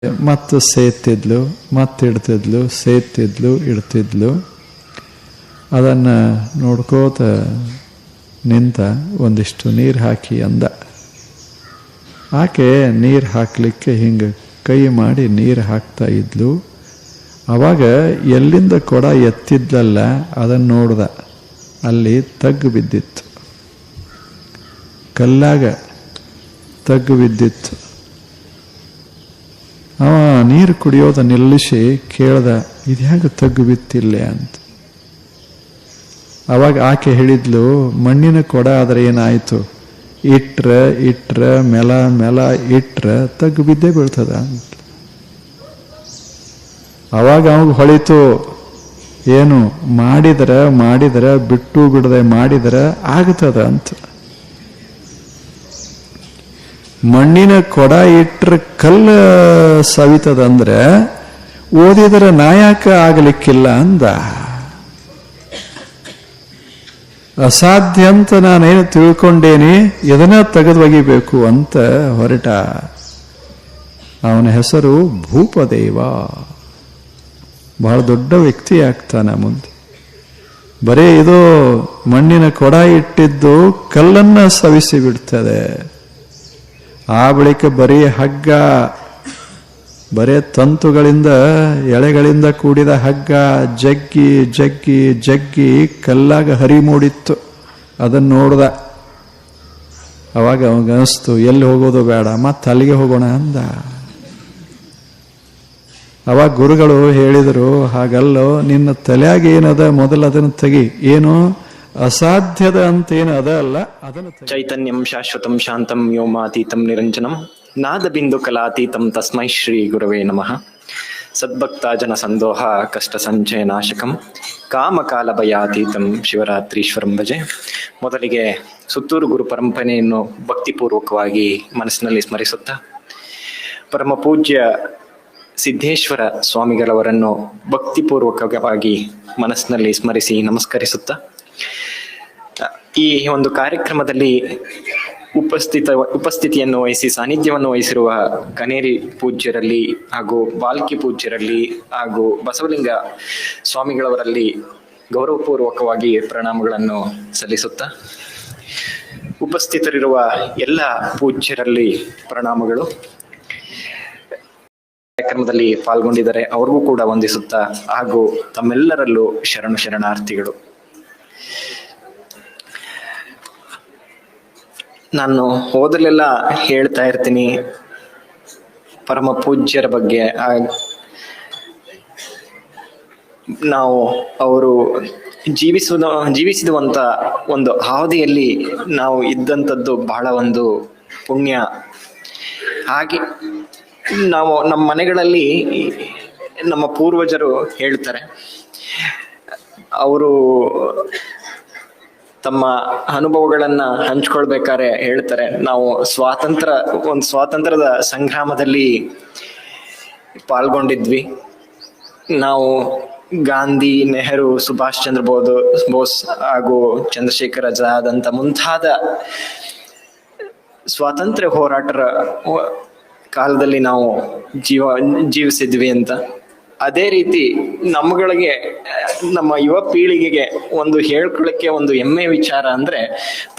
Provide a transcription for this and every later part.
ಮತ್ತು ಸೇತ್ತಿದ್ಲು, ಮತ್ತಿಡ್ತಿದ್ಲು, ಸೇತ್ತಿದ್ಲು, ಇಡ್ತಿದ್ಲು. ಅದನ್ನು ನೋಡ್ಕೋತ ನಿಂತ ಒಂದಿಷ್ಟು ನೀರು ಹಾಕಿ ಅಂದ. ಆಕೆ ನೀರು ಹಾಕಲಿಕ್ಕೆ ಹಿಂಗೆ ಕೈ ಮಾಡಿ ನೀರು ಹಾಕ್ತಾ ಇದ್ಲು. ಆವಾಗ ಎಲ್ಲಿಂದ ಕೊಡ ಎತ್ತಿದ್ಲಲ್ಲ ಅದನ್ನು ನೋಡ್ದ. ಅಲ್ಲಿ ತಗ್ಗು ಬಿದ್ದಿತ್ತು, ಕಲ್ಲಾಗ ತಗ್ಗು ಬಿದ್ದಿತ್ತು. ಅವ ನೀರು ಕುಡಿಯೋದ ನಿಲ್ಲಿಸಿ ಕೇಳ್ದ, ಇದ್ಯಾಗ ತಗ್ಗು ಬಿತ್ತಿಲ್ಲೇ ಅಂತ. ಅವಾಗ ಆಕೆ ಹೇಳಿದ್ಲು, ಮಣ್ಣಿನ ಕೊಡ ಆದರೆ ಏನಾಯಿತು, ಇಟ್ರ ಮೆಲ ಇಟ್ರ ತಗ್ಗು ಬಿದ್ದೇ ಬೀಳ್ತದ ಅಂತ. ಅವಾಗ ಅವಾಗ ಹೊಳಿತು, ಏನು ಮಾಡಿದ್ರೆ ಬಿಟ್ಟು ಬಿಡದೆ ಮಾಡಿದ್ರೆ ಆಗ್ತದ ಅಂತ. ಮಣ್ಣಿನ ಕೊಡ ಇಟ್ರ ಕಲ್ಲು ಸವಿತದಂದ್ರೆ ಓದಿದರೆ ನಾಯಕ ಆಗಲಿಕ್ಕಿಲ್ಲ ಅಂದ. ಅಸಾಧ್ಯ ಅಂತ ನಾನೇನು ತಿಳ್ಕೊಂಡೇನಿ, ಇದನ್ನ ತೆಗೆದು ಒಗಿಬೇಕು ಅಂತ ಹೊರಟ. ಅವನ ಹೆಸರು ಭೂಪದೇವ. ಬಹಳ ದೊಡ್ಡ ವ್ಯಕ್ತಿ ಆಗ್ತಾನ ಮುಂದೆ. ಬರೀ ಇದು ಮಣ್ಣಿನ ಕೊಡ ಇಟ್ಟಿದ್ದು ಕಲ್ಲನ್ನ ಸವಿಸಿ ಬಿಡ್ತದೆ. ಆ ಬಳಿಕ ಬರೀ ಹಗ್ಗ, ಬರೇ ತಂತುಗಳಿಂದ ಎಳೆಗಳಿಂದ ಕೂಡಿದ ಹಗ್ಗ ಜಗ್ಗಿ ಜಗ್ಗಿ ಜಗ್ಗಿ ಕಲ್ಲಾಗ ಹರಿ ಮೂಡಿತ್ತು. ಅದನ್ನು ನೋಡ್ದ. ಅವಾಗ ಅವನಿಗನಿಸ್ತು, ಎಲ್ಲಿ ಹೋಗೋದು ಬೇಡ, ಮತ್ತೆ ಅಲ್ಲಿಗೆ ಹೋಗೋಣ ಅಂದ. ಅವಾಗ ಗುರುಗಳು ಹೇಳಿದರು, ಹಾಗಲ್ಲೋ, ನಿನ್ನ ತಲೆಯಾಗ ಏನದ ಮೊದಲು ಅದನ್ನು ತೆಗಿ. ಏನು ಅಸಾಧ್ಯದ ಅಂತೇನು ಅದ ಅಲ್ಲ, ಅದನ್ನು ಚೈತನ್ಯಂ ಶಾಶ್ವತಂ ಶಾಂತಂ ವ್ಯೋಮಾತೀತಂ ನಿರಂಜನಂ ನಾದ ಬಿಂದು ಕಲಾತೀತಂ ತಸ್ಮೈ ಶ್ರೀ ಗುರವೇ ನಮಃ. ಸದ್ಭಕ್ತ ಜನ ಸಂದೋಹ ಕಷ್ಟ ಸಂಚಯ ನಾಶಕಂ ಕಾಮಕಾಲ ಭಯಾತೀತಂ ಶಿವರಾತ್ರೀಶ್ವರಂ ಭಜೆ. ಮೊದಲಿಗೆ ಸುತ್ತೂರು ಗುರು ಪರಂಪರೆಯನ್ನು ಭಕ್ತಿಪೂರ್ವಕವಾಗಿ ಮನಸ್ಸಿನಲ್ಲಿ ಸ್ಮರಿಸುತ್ತಾ, ಪರಮ ಪೂಜ್ಯ ಸಿದ್ದೇಶ್ವರ ಸ್ವಾಮಿಗಳವರನ್ನು ಭಕ್ತಿಪೂರ್ವಕವಾಗಿ ಮನಸ್ಸಿನಲ್ಲಿ ಸ್ಮರಿಸಿ ನಮಸ್ಕರಿಸುತ್ತಾ, ಈ ಒಂದು ಕಾರ್ಯಕ್ರಮದಲ್ಲಿ ಉಪಸ್ಥಿತಿಯನ್ನು ವಹಿಸಿ ಸಾನ್ನಿಧ್ಯವನ್ನು ವಹಿಸಿರುವ ಕನೇರಿ ಪೂಜ್ಯರಲ್ಲಿ ಹಾಗೂ ಬಾಲ್ಕಿ ಪೂಜ್ಯರಲ್ಲಿ ಹಾಗೂ ಬಸವಲಿಂಗ ಸ್ವಾಮಿಗಳವರಲ್ಲಿ ಗೌರವಪೂರ್ವಕವಾಗಿ ಪ್ರಣಾಮಗಳನ್ನು ಸಲ್ಲಿಸುತ್ತಾ, ಉಪಸ್ಥಿತರಿರುವ ಎಲ್ಲ ಪೂಜ್ಯರಲ್ಲಿ ಪ್ರಣಾಮಗಳು. ಕಾರ್ಯಕ್ರಮದಲ್ಲಿ ಪಾಲ್ಗೊಂಡಿದ್ದಾರೆ, ಅವ್ರಿಗೂ ಕೂಡ ವಂದಿಸುತ್ತಾ, ಹಾಗೂ ತಮ್ಮೆಲ್ಲರಲ್ಲೂ ಶರಣಾರ್ಥಿಗಳು. ನಾನು ಹೋದಲೆಲ್ಲ ಹೇಳ್ತಾ ಇರ್ತೀನಿ ಪರಮ ಪೂಜ್ಯರ ಬಗ್ಗೆ. ನಾವು ಅವರು ಜೀವಿಸಿರುವಂತ ಒಂದು ಅವಧಿಯಲ್ಲಿ ನಾವು ಇದ್ದಂಥದ್ದು ಬಹಳ ಒಂದು ಪುಣ್ಯ. ಹಾಗೆ ನಾವು ನಮ್ಮ ಮನೆಗಳಲ್ಲಿ ನಮ್ಮ ಪೂರ್ವಜರು ಹೇಳ್ತಾರೆ, ಅವರು ತಮ್ಮ ಅನುಭವಗಳನ್ನ ಹಂಚ್ಕೊಳ್ಬೇಕಾದ್ರೆ ಹೇಳ್ತಾರೆ, ನಾವು ಸ್ವಾತಂತ್ರ್ಯದ ಸಂಗ್ರಾಮದಲ್ಲಿ ಪಾಲ್ಗೊಂಡಿದ್ವಿ. ನಾವು ಗಾಂಧಿ, ನೆಹರು, ಸುಭಾಷ್ ಚಂದ್ರ ಬೋಸ್ ಹಾಗೂ ಚಂದ್ರಶೇಖರ್ ಆಜಾದ್ ಅಂತ ಮುಂತಾದ ಸ್ವಾತಂತ್ರ್ಯ ಹೋರಾಟರ ಕಾಲದಲ್ಲಿ ನಾವು ಜೀವಿಸಿದ್ವಿ ಅಂತ. ಅದೇ ರೀತಿ ನಮ್ಮಗಳಿಗೆ, ನಮ್ಮ ಯುವ ಪೀಳಿಗೆಗೆ ಒಂದು ಹೇಳ್ಕೊಳ್ಳಕ್ಕೆ ಒಂದು ಹೆಮ್ಮೆ ವಿಚಾರ ಅಂದ್ರೆ,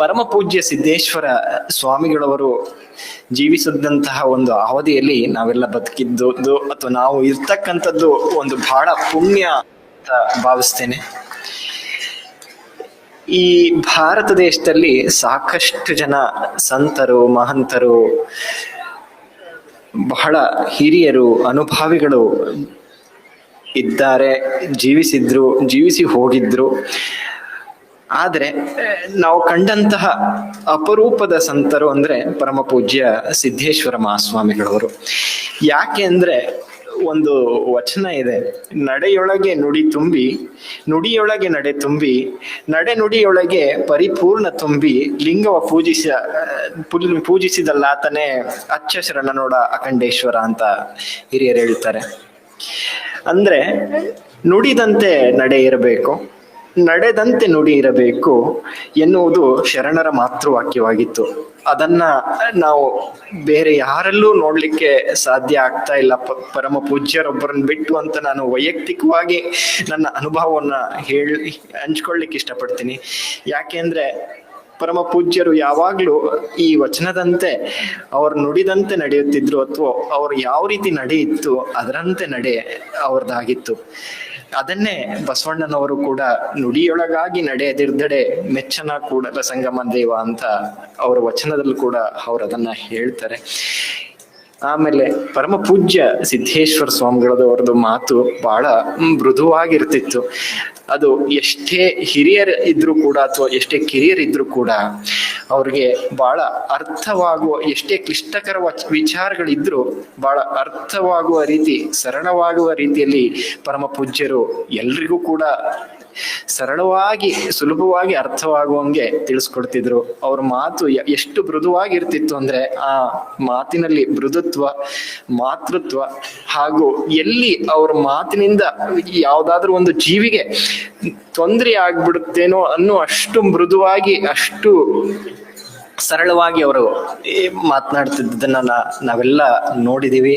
ಪರಮ ಪೂಜ್ಯ ಸಿದ್ದೇಶ್ವರ ಸ್ವಾಮಿಗಳವರು ಜೀವಿಸಿದಂತಹ ಒಂದು ಅವಧಿಯಲ್ಲಿ ನಾವೆಲ್ಲ ಬದುಕಿದ್ದು ಅಥವಾ ನಾವು ಇರ್ತಕ್ಕಂಥದ್ದು ಒಂದು ಬಹಳ ಪುಣ್ಯ ಅಂತ ಭಾವಿಸ್ತೇನೆ. ಈ ಭಾರತ ದೇಶದಲ್ಲಿ ಸಾಕಷ್ಟು ಜನ ಸಂತರು, ಮಹಂತರು, ಬಹಳ ಹಿರಿಯರು, ಅನುಭಾವಿಗಳು ಇದ್ದಾರೆ, ಜೀವಿಸಿ ಹೋಗಿದ್ರು. ಆದರೆ ನಾವು ಕಂಡಂತಹ ಅಪರೂಪದ ಸಂತರು ಅಂದ್ರೆ ಪರಮ ಪೂಜ್ಯ ಸಿದ್ದೇಶ್ವರ ಮಹಾಸ್ವಾಮಿಗಳವರು. ಯಾಕೆ ಅಂದ್ರೆ, ಒಂದು ವಚನ ಇದೆ, ನಡೆಯೊಳಗೆ ನುಡಿ ತುಂಬಿ, ನುಡಿಯೊಳಗೆ ನಡೆ ತುಂಬಿ, ನಡೆ ನುಡಿಯೊಳಗೆ ಪರಿಪೂರ್ಣ ತುಂಬಿ, ಲಿಂಗವ ಪೂಜಿಸಿದಲ್ಲಾತನೇ ಅಚ್ಚ ಶರಣ ನೋಡ ಅಖಂಡೇಶ್ವರ ಅಂತ ಹಿರಿಯರು ಹೇಳ್ತಾರೆ. ಅಂದ್ರೆ ನುಡಿದಂತೆ ನಡೆ ಇರಬೇಕು, ನಡೆದಂತೆ ನುಡಿ ಇರಬೇಕು ಎನ್ನುವುದು ಶರಣರ ಮಾತೃವಾಕ್ಯವಾಗಿತ್ತು. ಅದನ್ನ ನಾವು ಬೇರೆ ಯಾರಲ್ಲೂ ನೋಡ್ಲಿಕ್ಕೆ ಸಾಧ್ಯ ಆಗ್ತಾ ಇಲ್ಲ, ಪರಮ ಪೂಜ್ಯರೊಬ್ಬರನ್ನ ಬಿಟ್ಟು ಅಂತ ನಾನು ವೈಯಕ್ತಿಕವಾಗಿ ನನ್ನ ಅನುಭವವನ್ನ ಹಂಚ್ಕೊಳ್ಲಿಕ್ಕೆ ಇಷ್ಟಪಡ್ತೀನಿ. ಯಾಕೆಂದ್ರೆ ಪರಮ ಪೂಜ್ಯರು ಯಾವಾಗ್ಲೂ ಈ ವಚನದಂತೆ ಅವ್ರು ನುಡಿದಂತೆ ನಡೆಯುತ್ತಿದ್ರು, ಅಥವಾ ಅವ್ರು ಯಾವ ರೀತಿ ನಡೆಯಿತ್ತು ಅದರಂತೆ ನಡೆ ಅವ್ರದ್ದಾಗಿತ್ತು. ಅದನ್ನೇ ಬಸವಣ್ಣನವರು ಕೂಡ ನುಡಿಯೊಳಗಾಗಿ ನಡೆಯದಿರ್ದಡೆ ಮೆಚ್ಚನ ಕೂಡಲ ಸಂಗಮ ದೇವ ಅಂತ ಅವರ ವಚನದಲ್ಲೂ ಕೂಡ ಅವ್ರು ಅದನ್ನ ಹೇಳ್ತಾರೆ. ಆಮೇಲೆ ಪರಮ ಪೂಜ್ಯ ಸಿದ್ದೇಶ್ವರ ಸ್ವಾಮಿಗಳದವ್ರದ್ದು ಮಾತು ಬಹಳ ಮೃದುವಾಗಿರ್ತಿತ್ತು. ಅದು ಎಷ್ಟೇ ಹಿರಿಯರ್ ಇದ್ರು ಕೂಡ ಅಥವಾ ಎಷ್ಟೇ ಕಿರಿಯರಿದ್ರು ಕೂಡ ಅವ್ರಿಗೆ ಬಹಳ ಅರ್ಥವಾಗುವ, ಎಷ್ಟೇ ಕ್ಲಿಷ್ಟಕರ ವಿಚಾರಗಳಿದ್ರು ಬಹಳ ಅರ್ಥವಾಗುವ ರೀತಿ, ಸರಳವಾಗುವ ರೀತಿಯಲ್ಲಿ ಪರಮ ಪೂಜ್ಯರು ಎಲ್ರಿಗೂ ಕೂಡ ಸರಳವಾಗಿ ಸುಲಭವಾಗಿ ಅರ್ಥವಾಗುವಂಗೆ ತಿಳಿಸ್ಕೊಡ್ತಿದ್ರು. ಅವ್ರ ಮಾತು ಎಷ್ಟು ಮೃದುವಾಗಿರ್ತಿತ್ತು ಅಂದ್ರೆ ಆ ಮಾತಿನಲ್ಲಿ ಮೃದುತ್ವ, ಮಾತೃತ್ವ, ಹಾಗೂ ಎಲ್ಲಿ ಅವ್ರ ಮಾತಿನಿಂದ ಯಾವ್ದಾದ್ರು ಒಂದು ಜೀವಿಗೆ ತೊಂದರೆ ಆಗ್ಬಿಡುತ್ತೇನೋ ಅನ್ನೋ ಅಷ್ಟು ಮೃದುವಾಗಿ, ಅಷ್ಟು ಸರಳವಾಗಿ ಅವರು ಮಾತನಾಡ್ತಿದ್ದನ್ನ ನಾವೆಲ್ಲ ನೋಡಿದೀವಿ.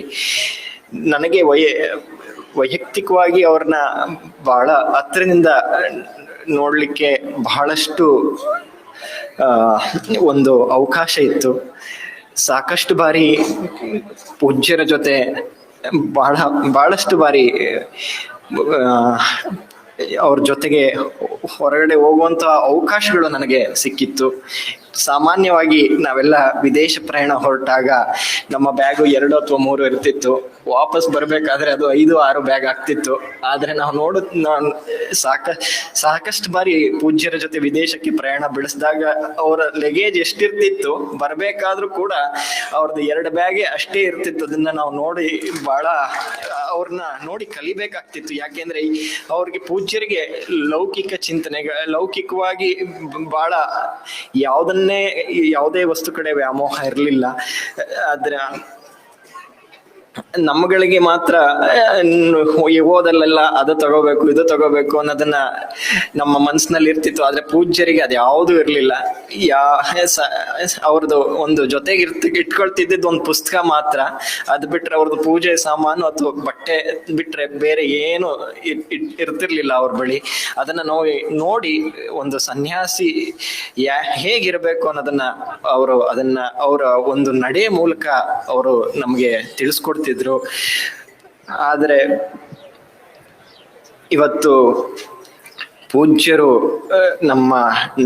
ನನಗೆ ವೈಯಕ್ತಿಕವಾಗಿ ಅವ್ರನ್ನ ಬಹಳ ಹತ್ತಿರದಿಂದ ನೋಡ್ಲಿಕ್ಕೆ ಬಹಳಷ್ಟು ಒಂದು ಅವಕಾಶ ಇತ್ತು. ಸಾಕಷ್ಟು ಬಾರಿ ಪೂಜ್ಯರ ಜೊತೆ ಬಹಳಷ್ಟು ಬಾರಿ ಅವ್ರ ಜೊತೆಗೆ ಹೊರಗಡೆ ಹೋಗುವಂತ ಅವಕಾಶಗಳು ನನಗೆ ಸಿಕ್ಕಿತ್ತು. ಸಾಮಾನ್ಯವಾಗಿ ನಾವೆಲ್ಲ ವಿದೇಶ ಪ್ರಯಾಣ ಹೊರಟಾಗ ನಮ್ಮ ಬ್ಯಾಗು 2 ಅಥವಾ 3 ಇರ್ತಿತ್ತು. ವಾಪಸ್ ಬರ್ಬೇಕಾದ್ರೆ ಅದು 5-6 ಬ್ಯಾಗ್ ಆಗ್ತಿತ್ತು. ಆದ್ರೆ ನಾನು ಸಾಕಷ್ಟು ಬಾರಿ ಪೂಜ್ಯರ ಜೊತೆ ವಿದೇಶಕ್ಕೆ ಪ್ರಯಾಣ ಬೆಳೆಸಿದಾಗ ಅವರ ಲಗೇಜ್ ಎಷ್ಟಿರ್ತಿತ್ತು, ಬರ್ಬೇಕಾದ್ರೂ ಕೂಡ ಅವ್ರದ್ದು 2 ಬ್ಯಾಗೇ ಅಷ್ಟೇ ಇರ್ತಿತ್ತು. ಅದನ್ನ ನಾವು ನೋಡಿ ಬಹಳ ಅವ್ರನ್ನ ನೋಡಿ ಕಲಿಬೇಕಾಗ್ತಿತ್ತು. ಯಾಕೆಂದ್ರೆ ಅವ್ರಿಗೆ ಪೂಜ್ಯರಿಗೆ ಲೌಕಿಕ ಲೌಕಿಕವಾಗಿ ಬಹಳ ಯಾವುದೇ ವಸ್ತು ಕಡೆ ವ್ಯಾಮೋಹ ಇರಲಿಲ್ಲ. ಆದ್ರೆ ನಮ್ಮಗಳಿಗೆ ಮಾತ್ರ ಓದಲ್ಲೆಲ್ಲ ಅದು ತಗೋಬೇಕು ಇದು ತಗೋಬೇಕು ಅನ್ನೋದನ್ನ ನಮ್ಮ ಮನಸ್ಸಿನಲ್ಲಿ ಇರ್ತಿತ್ತು. ಆದ್ರೆ ಪೂಜ್ಯರಿಗೆ ಅದು ಯಾವುದೂ ಇರ್ಲಿಲ್ಲ. ಅವ್ರದ್ದು ಒಂದು ಜೊತೆಗೆ ಇಟ್ಕೊಳ್ತಿದ್ದಿದ್ದು ಒಂದು ಪುಸ್ತಕ ಮಾತ್ರ. ಅದು ಬಿಟ್ರೆ ಅವ್ರದ್ದು ಪೂಜೆ ಸಾಮಾನು ಅಥವಾ ಬಟ್ಟೆ ಬಿಟ್ರೆ ಬೇರೆ ಏನು ಇರ್ತಿರ್ಲಿಲ್ಲ ಅವ್ರ ಬಳಿ. ಅದನ್ನ ನೋಡಿ ಒಂದು ಸನ್ಯಾಸಿ ಹೇಗಿರ್ಬೇಕು ಅನ್ನೋದನ್ನ ಅವರ ಒಂದು ನಡೆಯ ಮೂಲಕ ಅವರು ನಮ್ಗೆ ತಿಳಿಸ್ಕೊಡ್ತಿದ್ರು. ಆದ್ರೆ ಇವತ್ತು ಪೂಜ್ಯರು ನಮ್ಮ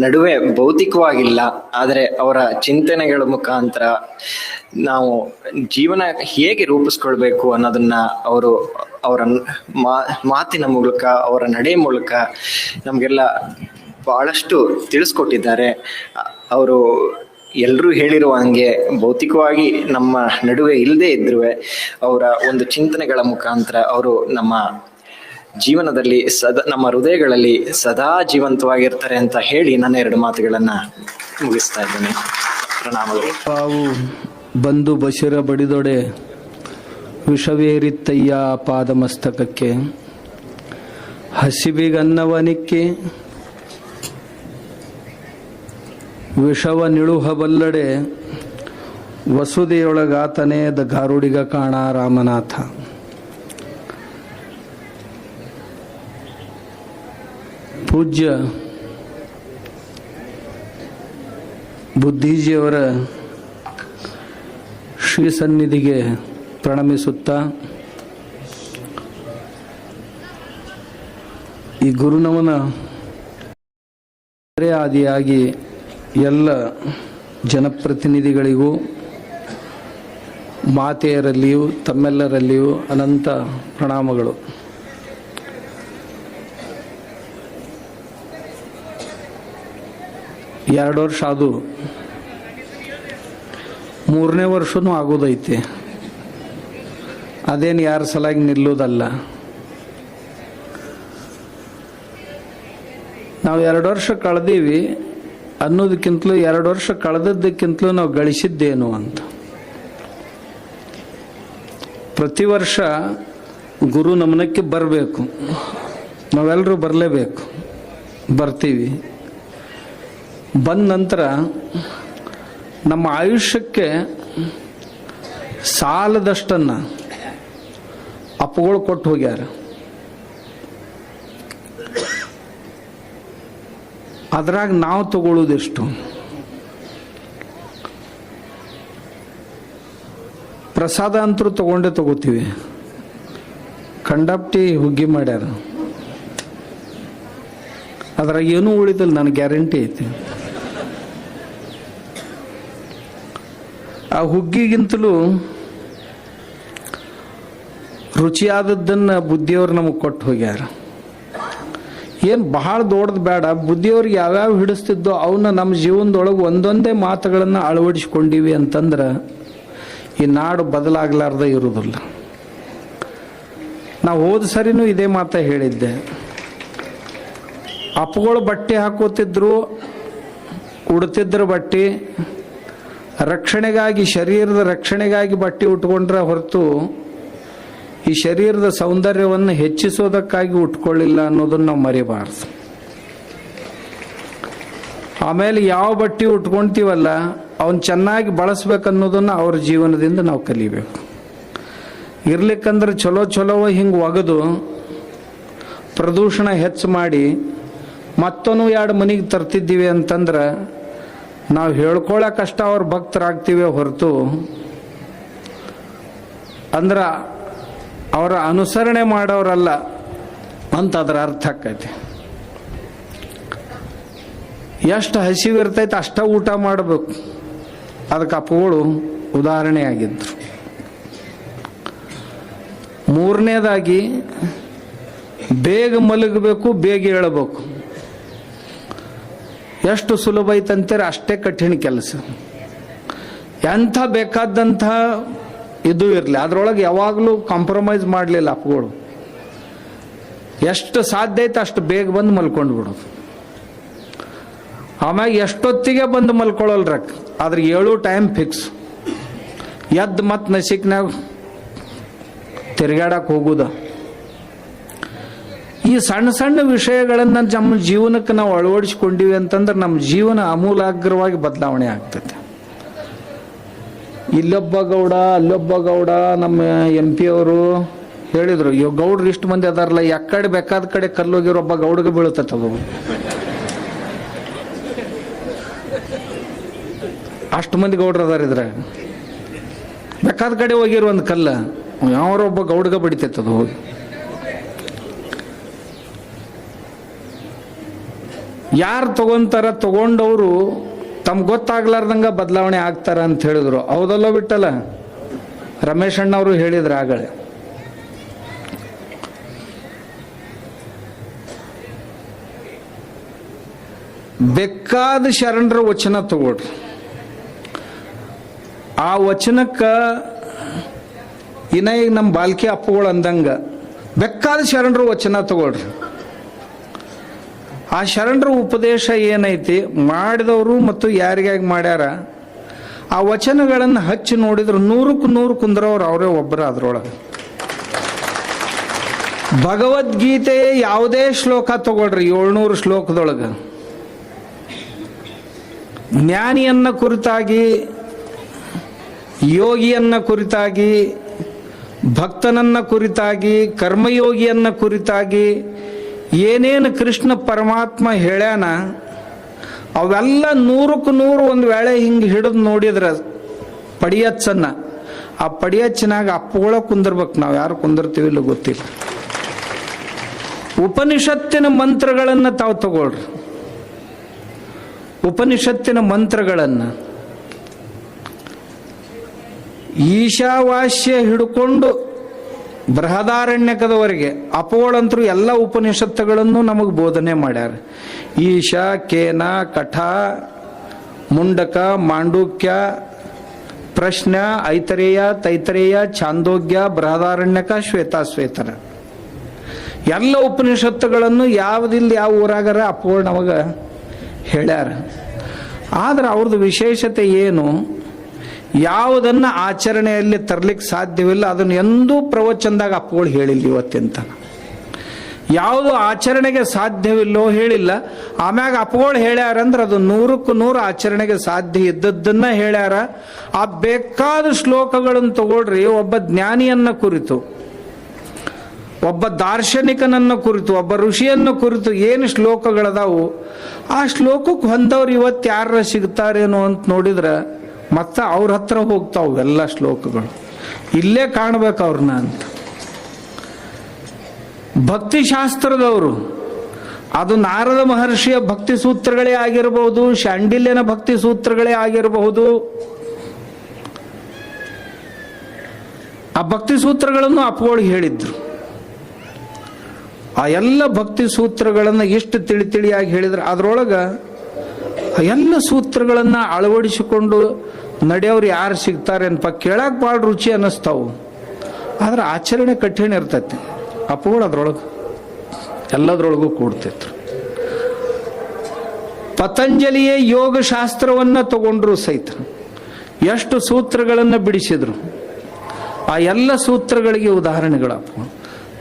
ನಡುವೆ ಭೌತಿಕವಾಗಿಲ್ಲ, ಆದರೆ ಅವರ ಚಿಂತನೆಗಳ ಮುಖಾಂತರ ನಾವು ಜೀವನ ಹೇಗೆ ರೂಪಿಸ್ಕೊಳ್ಬೇಕು ಅನ್ನೋದನ್ನ ಅವರ ಮಾತಿನ ಮೂಲಕ, ಅವರ ನಡೆ ಮೂಲಕ ನಮಗೆಲ್ಲ ಬಹಳಷ್ಟು ತಿಳಿಸ್ಕೊಟ್ಟಿದ್ದಾರೆ. ಅವರು ಎಲ್ಲರೂ ಹೇಳಿರುವ ಹಂಗೆ ಭೌತಿಕವಾಗಿ ನಮ್ಮ ನಡುವೆ ಇಲ್ಲದೆ ಇದ್ರು ಅವರ ಒಂದು ಚಿಂತನೆಗಳ ಮುಖಾಂತರ ಅವರು ನಮ್ಮ ಜೀವನದಲ್ಲಿ ನಮ್ಮ ಹೃದಯಗಳಲ್ಲಿ ಸದಾ ಜೀವಂತವಾಗಿರ್ತಾರೆ ಅಂತ ಹೇಳಿ ನನ್ನ 2 ಮಾತುಗಳನ್ನ ಮುಗಿಸ್ತಾ ಇದ್ದೇನೆ. ಪ್ರಣಾಮಗಳು. ಪಾವು ಬಂದು ಬಶಿರ ಬಡಿದೊಡೆ ವಿಷವೇರಿತ್ತಯ್ಯ ಪಾದಮಸ್ತಕಕ್ಕೆ, ಹಸಿವಿಗನ್ನವನಿಕ್ಕೆ ವಿಷವ ನಿಳುಹಬಲ್ಲಡೆ, ವಸುದೆಯೊಳಗಾತನೇ ದ ಗಾರುಡಿಗ ಕಾಣ ರಾಮನಾಥ. ಪೂಜ್ಯ ಬುದ್ಧಿಜಿಯವರ ಶ್ರೀ ಸನ್ನಿಧಿಗೆ ಪ್ರಣಮಿಸುತ್ತಾ, ಈ ಗುರುನಮನ ಆದಿಯಾಗಿ ಎಲ್ಲ ಜನಪ್ರತಿನಿಧಿಗಳಿಗೂ, ಮಾತೆಯರಲ್ಲಿಯೂ ತಮ್ಮೆಲ್ಲರಲ್ಲಿಯೂ ಅನಂತ ಪ್ರಣಾಮಗಳು. ಎರಡು ವರ್ಷ ಅದು 3ನೇ ವರ್ಷನೂ ಆಗೋದೈತೆ. ಅದೇನು ಯಾರ ಸಲಾಗಿ ನಿಲ್ಲೋದಲ್ಲ. ನಾವು 2 ವರ್ಷ ಕಳೆದೀವಿ ಅನ್ನೋದಕ್ಕಿಂತಲೂ 2 ವರ್ಷ ಕಳೆದದ್ದಕ್ಕಿಂತಲೂ ನಾವು ಗಳಿಸಿದ್ದೇನು ಅಂತ. ಪ್ರತಿ ವರ್ಷ ಗುರು ನಮನಕ್ಕೆ ಬರಬೇಕು, ನಾವೆಲ್ಲರೂ ಬರಲೇಬೇಕು. ಬರ್ತೀವಿ. ಬಂದ ನಂತರ ನಮ್ಮ ಆಯುಷ್ಯಕ್ಕೆ ಸಾಲದಷ್ಟನ್ನು ಅಪ್ಪಗಳು ಕೊಟ್ಟು ಹೋಗ್ಯಾರ. ಅದ್ರಾಗ ನಾವು ತಗೊಳ್ಳೋದೆಷ್ಟು? ಪ್ರಸಾದ ಅಂತರೂ ತಗೊಂಡೇ ತಗೋತೀವಿ. ಕಂಡಪ್ಟಿ ಹುಗ್ಗಿ ಮಾಡ್ಯಾರ, ಅದ್ರಾಗ ಏನೂ ಉಳಿದಿಲ್ಲ, ನನಗೆ ಗ್ಯಾರಂಟಿ ಐತಿ. ಆ ಹುಗ್ಗಿಗಿಂತಲೂ ರುಚಿಯಾದದ್ದನ್ನು ಬುದ್ಧಿಯವ್ರು ನಮಗೆ ಕೊಟ್ಟು ಹೋಗ್ಯಾರ. ಏನು ಬಹಳ ದೊಡ್ಡದು ಬೇಡ, ಬುದ್ಧಿಯವ್ರಿಗೆ ಯಾವ್ಯಾವ ಹಿಡಿಸ್ತಿದ್ದೋ ಅವನ್ನ ನಮ್ಮ ಜೀವನದೊಳಗೆ ಒಂದೊಂದೇ ಮಾತುಗಳನ್ನು ಅಳವಡಿಸ್ಕೊಂಡಿವಿ ಅಂತಂದ್ರೆ ಈ ನಾಡು ಬದಲಾಗಲಾರ್ದ ಇರುವುದಿಲ್ಲ. ನಾವು ಹೋದ ಸರಿನೂ ಇದೇ ಮಾತ ಹೇಳಿದ್ದೆ. ಅಪ್ಪಗಳು ಬಟ್ಟೆ ಹಾಕೋತಿದ್ರು, ಉಡ್ತಿದ್ರು ಬಟ್ಟೆ, ರಕ್ಷಣೆಗಾಗಿ, ಶರೀರದ ರಕ್ಷಣೆಗಾಗಿ ಬಟ್ಟೆ ಉಟ್ಕೊಂಡ್ರೆ ಹೊರತು ಈ ಶರೀರದ ಸೌಂದರ್ಯವನ್ನು ಹೆಚ್ಚಿಸೋದಕ್ಕಾಗಿ ಉಟ್ಕೊಳ್ಳಿಲ್ಲ ಅನ್ನೋದನ್ನು ನಾವು ಮರಿಬಾರ್ದು. ಆಮೇಲೆ ಯಾವ ಬಟ್ಟೆ ಉಟ್ಕೊಳ್ತೀವಲ್ಲ ಅವನ್ನ ಚೆನ್ನಾಗಿ ಬಳಸ್ಬೇಕನ್ನೋದನ್ನು ಅವ್ರ ಜೀವನದಿಂದ ನಾವು ಕಲಿಬೇಕು. ಇರ್ಲಿಕ್ಕಂದ್ರೆ ಚಲೋ ಚಲೋ ಹಿಂಗೆ ಒಗೆದು ಪ್ರದೂಷಣ ಹೆಚ್ಚು ಮಾಡಿ ಮತ್ತೊಂದು 2 ಮನೆಗೆ ತರ್ತಿದ್ದೀವಿ ಅಂತಂದ್ರೆ ನಾವು ಹೇಳ್ಕೊಳ್ಳೋಕಷ್ಟ ಅವ್ರ ಭಕ್ತರಾಗ್ತೀವಿ ಹೊರತು ಅಂದ್ರೆ ಅವರ ಅನುಸರಣೆ ಮಾಡೋರಲ್ಲ ಅಂತ ಅದರ ಅರ್ಥ ಆಕೈತಿ. ಎಷ್ಟು ಹಸಿವಿರ್ತೈತೆ ಅಷ್ಟ ಊಟ ಮಾಡಬೇಕು. ಅದಕ್ಕೆ ಅಪ್ಪಗಳು ಉದಾಹರಣೆ ಆಗಿದ್ರು. 3ನೇದಾಗಿ ಬೇಗ ಮಲಗಬೇಕು, ಬೇಗ ಏಳಬೇಕು. ಎಷ್ಟು ಸುಲಭ ಐತಂತೀರ ಅಷ್ಟೇ ಕಠಿಣ ಕೆಲಸ. ಎಂಥ ಬೇಕಾದಂಥ ಇದು ಇರಲಿ, ಅದರೊಳಗೆ ಯಾವಾಗಲೂ ಕಾಂಪ್ರಮೈಸ್ ಮಾಡಲಿಲ್ಲ ಅಪ್ಪಗಳು. ಎಷ್ಟು ಸಾಧ್ಯ ಐತೆ ಅಷ್ಟು ಬೇಗ ಬಂದು ಮಲ್ಕೊಂಡು ಬಿಡೋದು. ಆಮ್ಯಾಗ ಎಷ್ಟೊತ್ತಿಗೆ ಬಂದು ಮಲ್ಕೊಳ್ಳಲ್ರಕ್, ಆದ್ರೆ 7 ಟೈಮ್ ಫಿಕ್ಸ್. ಎದ್ದು ಮತ್ತೆ ನಸಿಕ್ನಾಗ ತಿರುಗಾಡಕ್ಕೆ ಹೋಗುದ. ಈ ಸಣ್ಣ ಸಣ್ಣ ವಿಷಯಗಳನ್ನು ನಮ್ಮ ಜೀವನಕ್ಕೆ ನಾವು ಅಳವಡಿಸ್ಕೊಂಡಿವಿ ಅಂತಂದ್ರೆ ನಮ್ಮ ಜೀವನ ಆಮೂಲಾಗ್ರವಾಗಿ ಬದಲಾವಣೆ ಆಗ್ತದೆ. ಇಲ್ಲೊಬ್ಬ ಗೌಡ ಅಲ್ಲೊಬ್ಬ ಗೌಡ, ನಮ್ಮ MP ಅವರು ಹೇಳಿದ್ರು, ಇವ್ ಗೌಡ್ರು ಇಷ್ಟು ಮಂದಿ ಅದಾರಲ್ಲ, ಯಾಕಡೆ ಬೇಕಾದ ಕಡೆ ಕಲ್ಲೋಗಿರೋ ಒಬ್ಬ ಗೌಡಗೆ ಬೀಳುತ್ತದು. ಅಷ್ಟು ಮಂದಿ ಗೌಡ್ರು ಅದಾರಿದ್ರ ಬೇಕಾದ ಕಡೆ ಹೋಗಿರೋ ಒಂದು ಕಲ್ಲ ಯಾವರೊಬ್ಬ ಗೌಡ್ಗ ಬಡಿತೈತದು ಹೋಗಿ. ಯಾರು ತಗೊಂತಾರ, ತಗೊಂಡವರು ತಮ್ಗೆ ಗೊತ್ತಾಗ್ಲಾರ್ದಂಗ ಬದಲಾವಣೆ ಆಗ್ತಾರ ಅಂತ ಹೇಳಿದ್ರು. ಹೌದಲ್ಲ ಬಿಟ್ಟಲ್ಲ, ರಮೇಶ್ ಅಣ್ಣವರು ಹೇಳಿದ್ರ ಆಗಲೇ. ಬೇಕಾದ ಶರಣರ ವಚನ ತಗೊಳ್ರಿ. ಆ ವಚನಕ್ಕ ಇನ್ನ ಈಗ ನಮ್ಮ ಬಾಲ್ಕಿ ಅಪ್ಪಗಳು ಅಂದಂಗ ಬೇಕಾದ ಶರಣರ ವಚನ ತಗೊಳ್ರಿ. ಆ ಶರಣರ ಉಪದೇಶ ಏನೈತಿ, ಮಾಡಿದವರು ಮತ್ತು ಯಾರಿಗಾಗಿ ಮಾಡ್ಯಾರ, ಆ ವಚನಗಳನ್ನು ಹಚ್ಚಿ ನೋಡಿದ್ರು 100ಕ್ಕೆ 100 ಕುಂದ್ರವ್ರು ಅವರೇ ಒಬ್ಬರ. ಅದ್ರೊಳಗೆ ಭಗವದ್ಗೀತೆ ಯಾವುದೇ ಶ್ಲೋಕ ತಗೊಳ್ರಿ, 700 ಶ್ಲೋಕದೊಳಗೆ ಜ್ಞಾನಿಯನ್ನ ಕುರಿತಾಗಿ, ಯೋಗಿಯನ್ನ ಕುರಿತಾಗಿ, ಭಕ್ತನನ್ನ ಕುರಿತಾಗಿ, ಕರ್ಮಯೋಗಿಯನ್ನ ಕುರಿತಾಗಿ ಏನೇನು ಕೃಷ್ಣ ಪರಮಾತ್ಮ ಹೇಳ್ಯಾನ ಅವೆಲ್ಲ 100ಕ್ಕೆ 100 ಒಂದು ವೇಳೆ ಹಿಂಗೆ ಹಿಡಿದು ನೋಡಿದ್ರ ಪಡಿಯಚ್ಚನ್ನ, ಆ ಪಡಿಯಚ್ಚನಾಗ ಅಪ್ಪಗಳ ಕುಂದಿರ್ಬೇಕು. ನಾವು ಯಾರು ಕುಂದಿರ್ತೀವಿ ಇಲ್ಲ ಗೊತ್ತಿಲ್ಲ. ಉಪನಿಷತ್ತಿನ ಮಂತ್ರಗಳನ್ನು ತಾವು ತಗೊಳ್ರಿ. ಉಪನಿಷತ್ತಿನ ಮಂತ್ರಗಳನ್ನು ಈಶಾವಾಸ್ಯ ಹಿಡ್ಕೊಂಡು ಬೃಹದಾರಣ್ಯಕದವರೆಗೆ ಅಪೋಳಂತರೂ ಎಲ್ಲ ಉಪನಿಷತ್ತುಗಳನ್ನು ನಮಗೆ ಬೋಧನೆ ಮಾಡ್ಯಾರ. ಈಶಾ, ಕೇನ, ಕಠ, ಮುಂಡಕ, ಮಾಂಡೂಕ್ಯ, ಪ್ರಶ್ನ, ಐತರೇಯ, ತೈತರೇಯ, ಛಾಂದೋಗ್ಯ, ಬೃಹದಾರಣ್ಯಕ, ಶ್ವೇತಾಶ್ವೇತರ ಎಲ್ಲ ಉಪನಿಷತ್ತುಗಳನ್ನು ಯಾವುದಿಲ್ಲ ಯಾವ ಊರಾಗರ ಅಪೋಳ ನಮಗೆ ಹೇಳ್ಯಾರ. ಆದ್ರೆ ಅವ್ರದ್ದು ವಿಶೇಷತೆ ಏನು, ಯಾವುದನ್ನು ಆಚರಣೆಯಲ್ಲಿ ತರಲಿಕ್ಕೆ ಸಾಧ್ಯವಿಲ್ಲ ಅದನ್ನು ಎಂದೂ ಪ್ರವಚನದಾಗ ಅಪ್ಪಗಳು ಹೇಳಿಲ್ಲ ಇವತ್ತೆಂತ. ಯಾವುದು ಆಚರಣೆಗೆ ಸಾಧ್ಯವಿಲ್ಲೋ ಹೇಳಿಲ್ಲ. ಆಮ್ಯಾಗ ಅಪ್ಪಗಳು ಹೇಳ್ಯಾರಂದ್ರೆ ಅದು 100% ಆಚರಣೆಗೆ ಸಾಧ್ಯ ಇದ್ದದ್ದನ್ನ ಹೇಳ್ಯಾರ. ಆ ಬೇಕಾದ ಶ್ಲೋಕಗಳನ್ನು ತಗೊಳ್ರಿ. ಒಬ್ಬ ಜ್ಞಾನಿಯನ್ನ ಕುರಿತು, ಒಬ್ಬ ದಾರ್ಶನಿಕನನ್ನ ಕುರಿತು, ಒಬ್ಬ ಋಷಿಯನ್ನ ಕುರಿತು ಏನು ಶ್ಲೋಕಗಳದಾವು, ಆ ಶ್ಲೋಕಕ್ಕೆ ಹೊಂದವ್ರು ಇವತ್ತು ಯಾರ ಸಿಗ್ತಾರೇನೋ ಅಂತ ನೋಡಿದ್ರೆ ಮತ್ತೆ ಅವ್ರ ಹತ್ರ ಹೋಗ್ತಾವು ಎಲ್ಲ ಶ್ಲೋಕಗಳು. ಇಲ್ಲೇ ಕಾಣ್ಬೇಕು ಅವ್ರನ್ನ ಅಂತ. ಭಕ್ತಿಶಾಸ್ತ್ರದವರು, ಅದು ನಾರದ ಮಹರ್ಷಿಯ ಭಕ್ತಿ ಸೂತ್ರಗಳೇ ಆಗಿರಬಹುದು, ಶಾಂಡಿಲ್ಯನ ಭಕ್ತಿ ಸೂತ್ರಗಳೇ ಆಗಿರಬಹುದು. ಆ ಭಕ್ತಿ ಸೂತ್ರಗಳನ್ನು ಅಪ್ಪಗಳು ಹೇಳಿದ್ರು. ಆ ಎಲ್ಲ ಭಕ್ತಿ ಸೂತ್ರಗಳನ್ನು ಎಷ್ಟು ತಿಳಿಯಾಗಿ ಹೇಳಿದ್ರೆ ಅದರೊಳಗೆ ಎಲ್ಲ ಸೂತ್ರಗಳನ್ನ ಅಳವಡಿಸಿಕೊಂಡು ನಡೆಯೋರು ಯಾರು ಸಿಗ್ತಾರೆ ಅನ್ಪ ಕೇಳಕ್ ಭಾಳ ರುಚಿ ಅನ್ನಿಸ್ತಾವು. ಆದ್ರೆ ಆಚರಣೆ ಕಠಿಣ ಇರ್ತೈತಿ. ಅಪ್ಪಗಳು ಅದ್ರೊಳಗೆ ಎಲ್ಲದ್ರೊಳಗೂ ಕೂಡ್ತಿದ್ರು. ಪತಂಜಲಿಯ ಯೋಗ ಶಾಸ್ತ್ರವನ್ನ ತಗೊಂಡ್ರು ಸಹಿತ ಎಷ್ಟು ಸೂತ್ರಗಳನ್ನು ಬಿಡಿಸಿದ್ರು. ಆ ಎಲ್ಲ ಸೂತ್ರಗಳಿಗೆ ಉದಾಹರಣೆಗಳಪ್ಪ.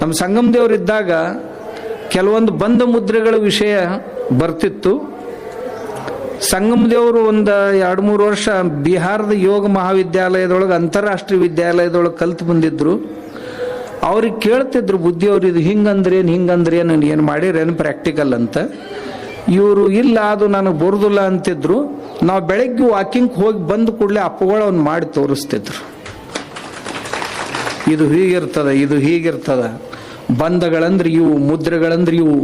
ನಮ್ಮ ಸಂಗಮ ದೇವರಿದ್ದಾಗ ಕೆಲವೊಂದು ಬಂಧ ಮುದ್ರೆಗಳ ವಿಷಯ ಬರ್ತಿತ್ತು. ಸಂಗಮ ದೇವರು ಒಂದು 2-3 ವರ್ಷ ಬಿಹಾರದ ಯೋಗ ಮಹಾವಿದ್ಯಾಲಯದೊಳಗೆ, ಅಂತಾರಾಷ್ಟ್ರೀಯ ವಿದ್ಯಾಲಯದೊಳಗೆ ಕಲ್ತು ಬಂದಿದ್ರು. ಅವ್ರಿಗೆ ಕೇಳ್ತಿದ್ರು ಬುದ್ಧಿಯವ್ರು, ಇದು ಹಿಂಗಂದ್ರೇನು ಏನು ಮಾಡಿರೇನು ಪ್ರಾಕ್ಟಿಕಲ್ ಅಂತ. ಇವರು ಇಲ್ಲ, ಅದು ನನಗೆ ಬರೋದಿಲ್ಲ ಅಂತಿದ್ರು. ನಾವು ಬೆಳಗ್ಗೆ ವಾಕಿಂಗ್ ಹೋಗಿ ಬಂದ ಕೂಡಲೇ ಅಪ್ಪಗಳು ಅವ್ನು ಮಾಡಿ ತೋರಿಸ್ತಿದ್ರು. ಇದು ಹೀಗಿರ್ತದ, ಬಂಧಗಳಂದ್ರೆ ಇವು, ಮುದ್ರೆಗಳಂದ್ರೆ ಇವು,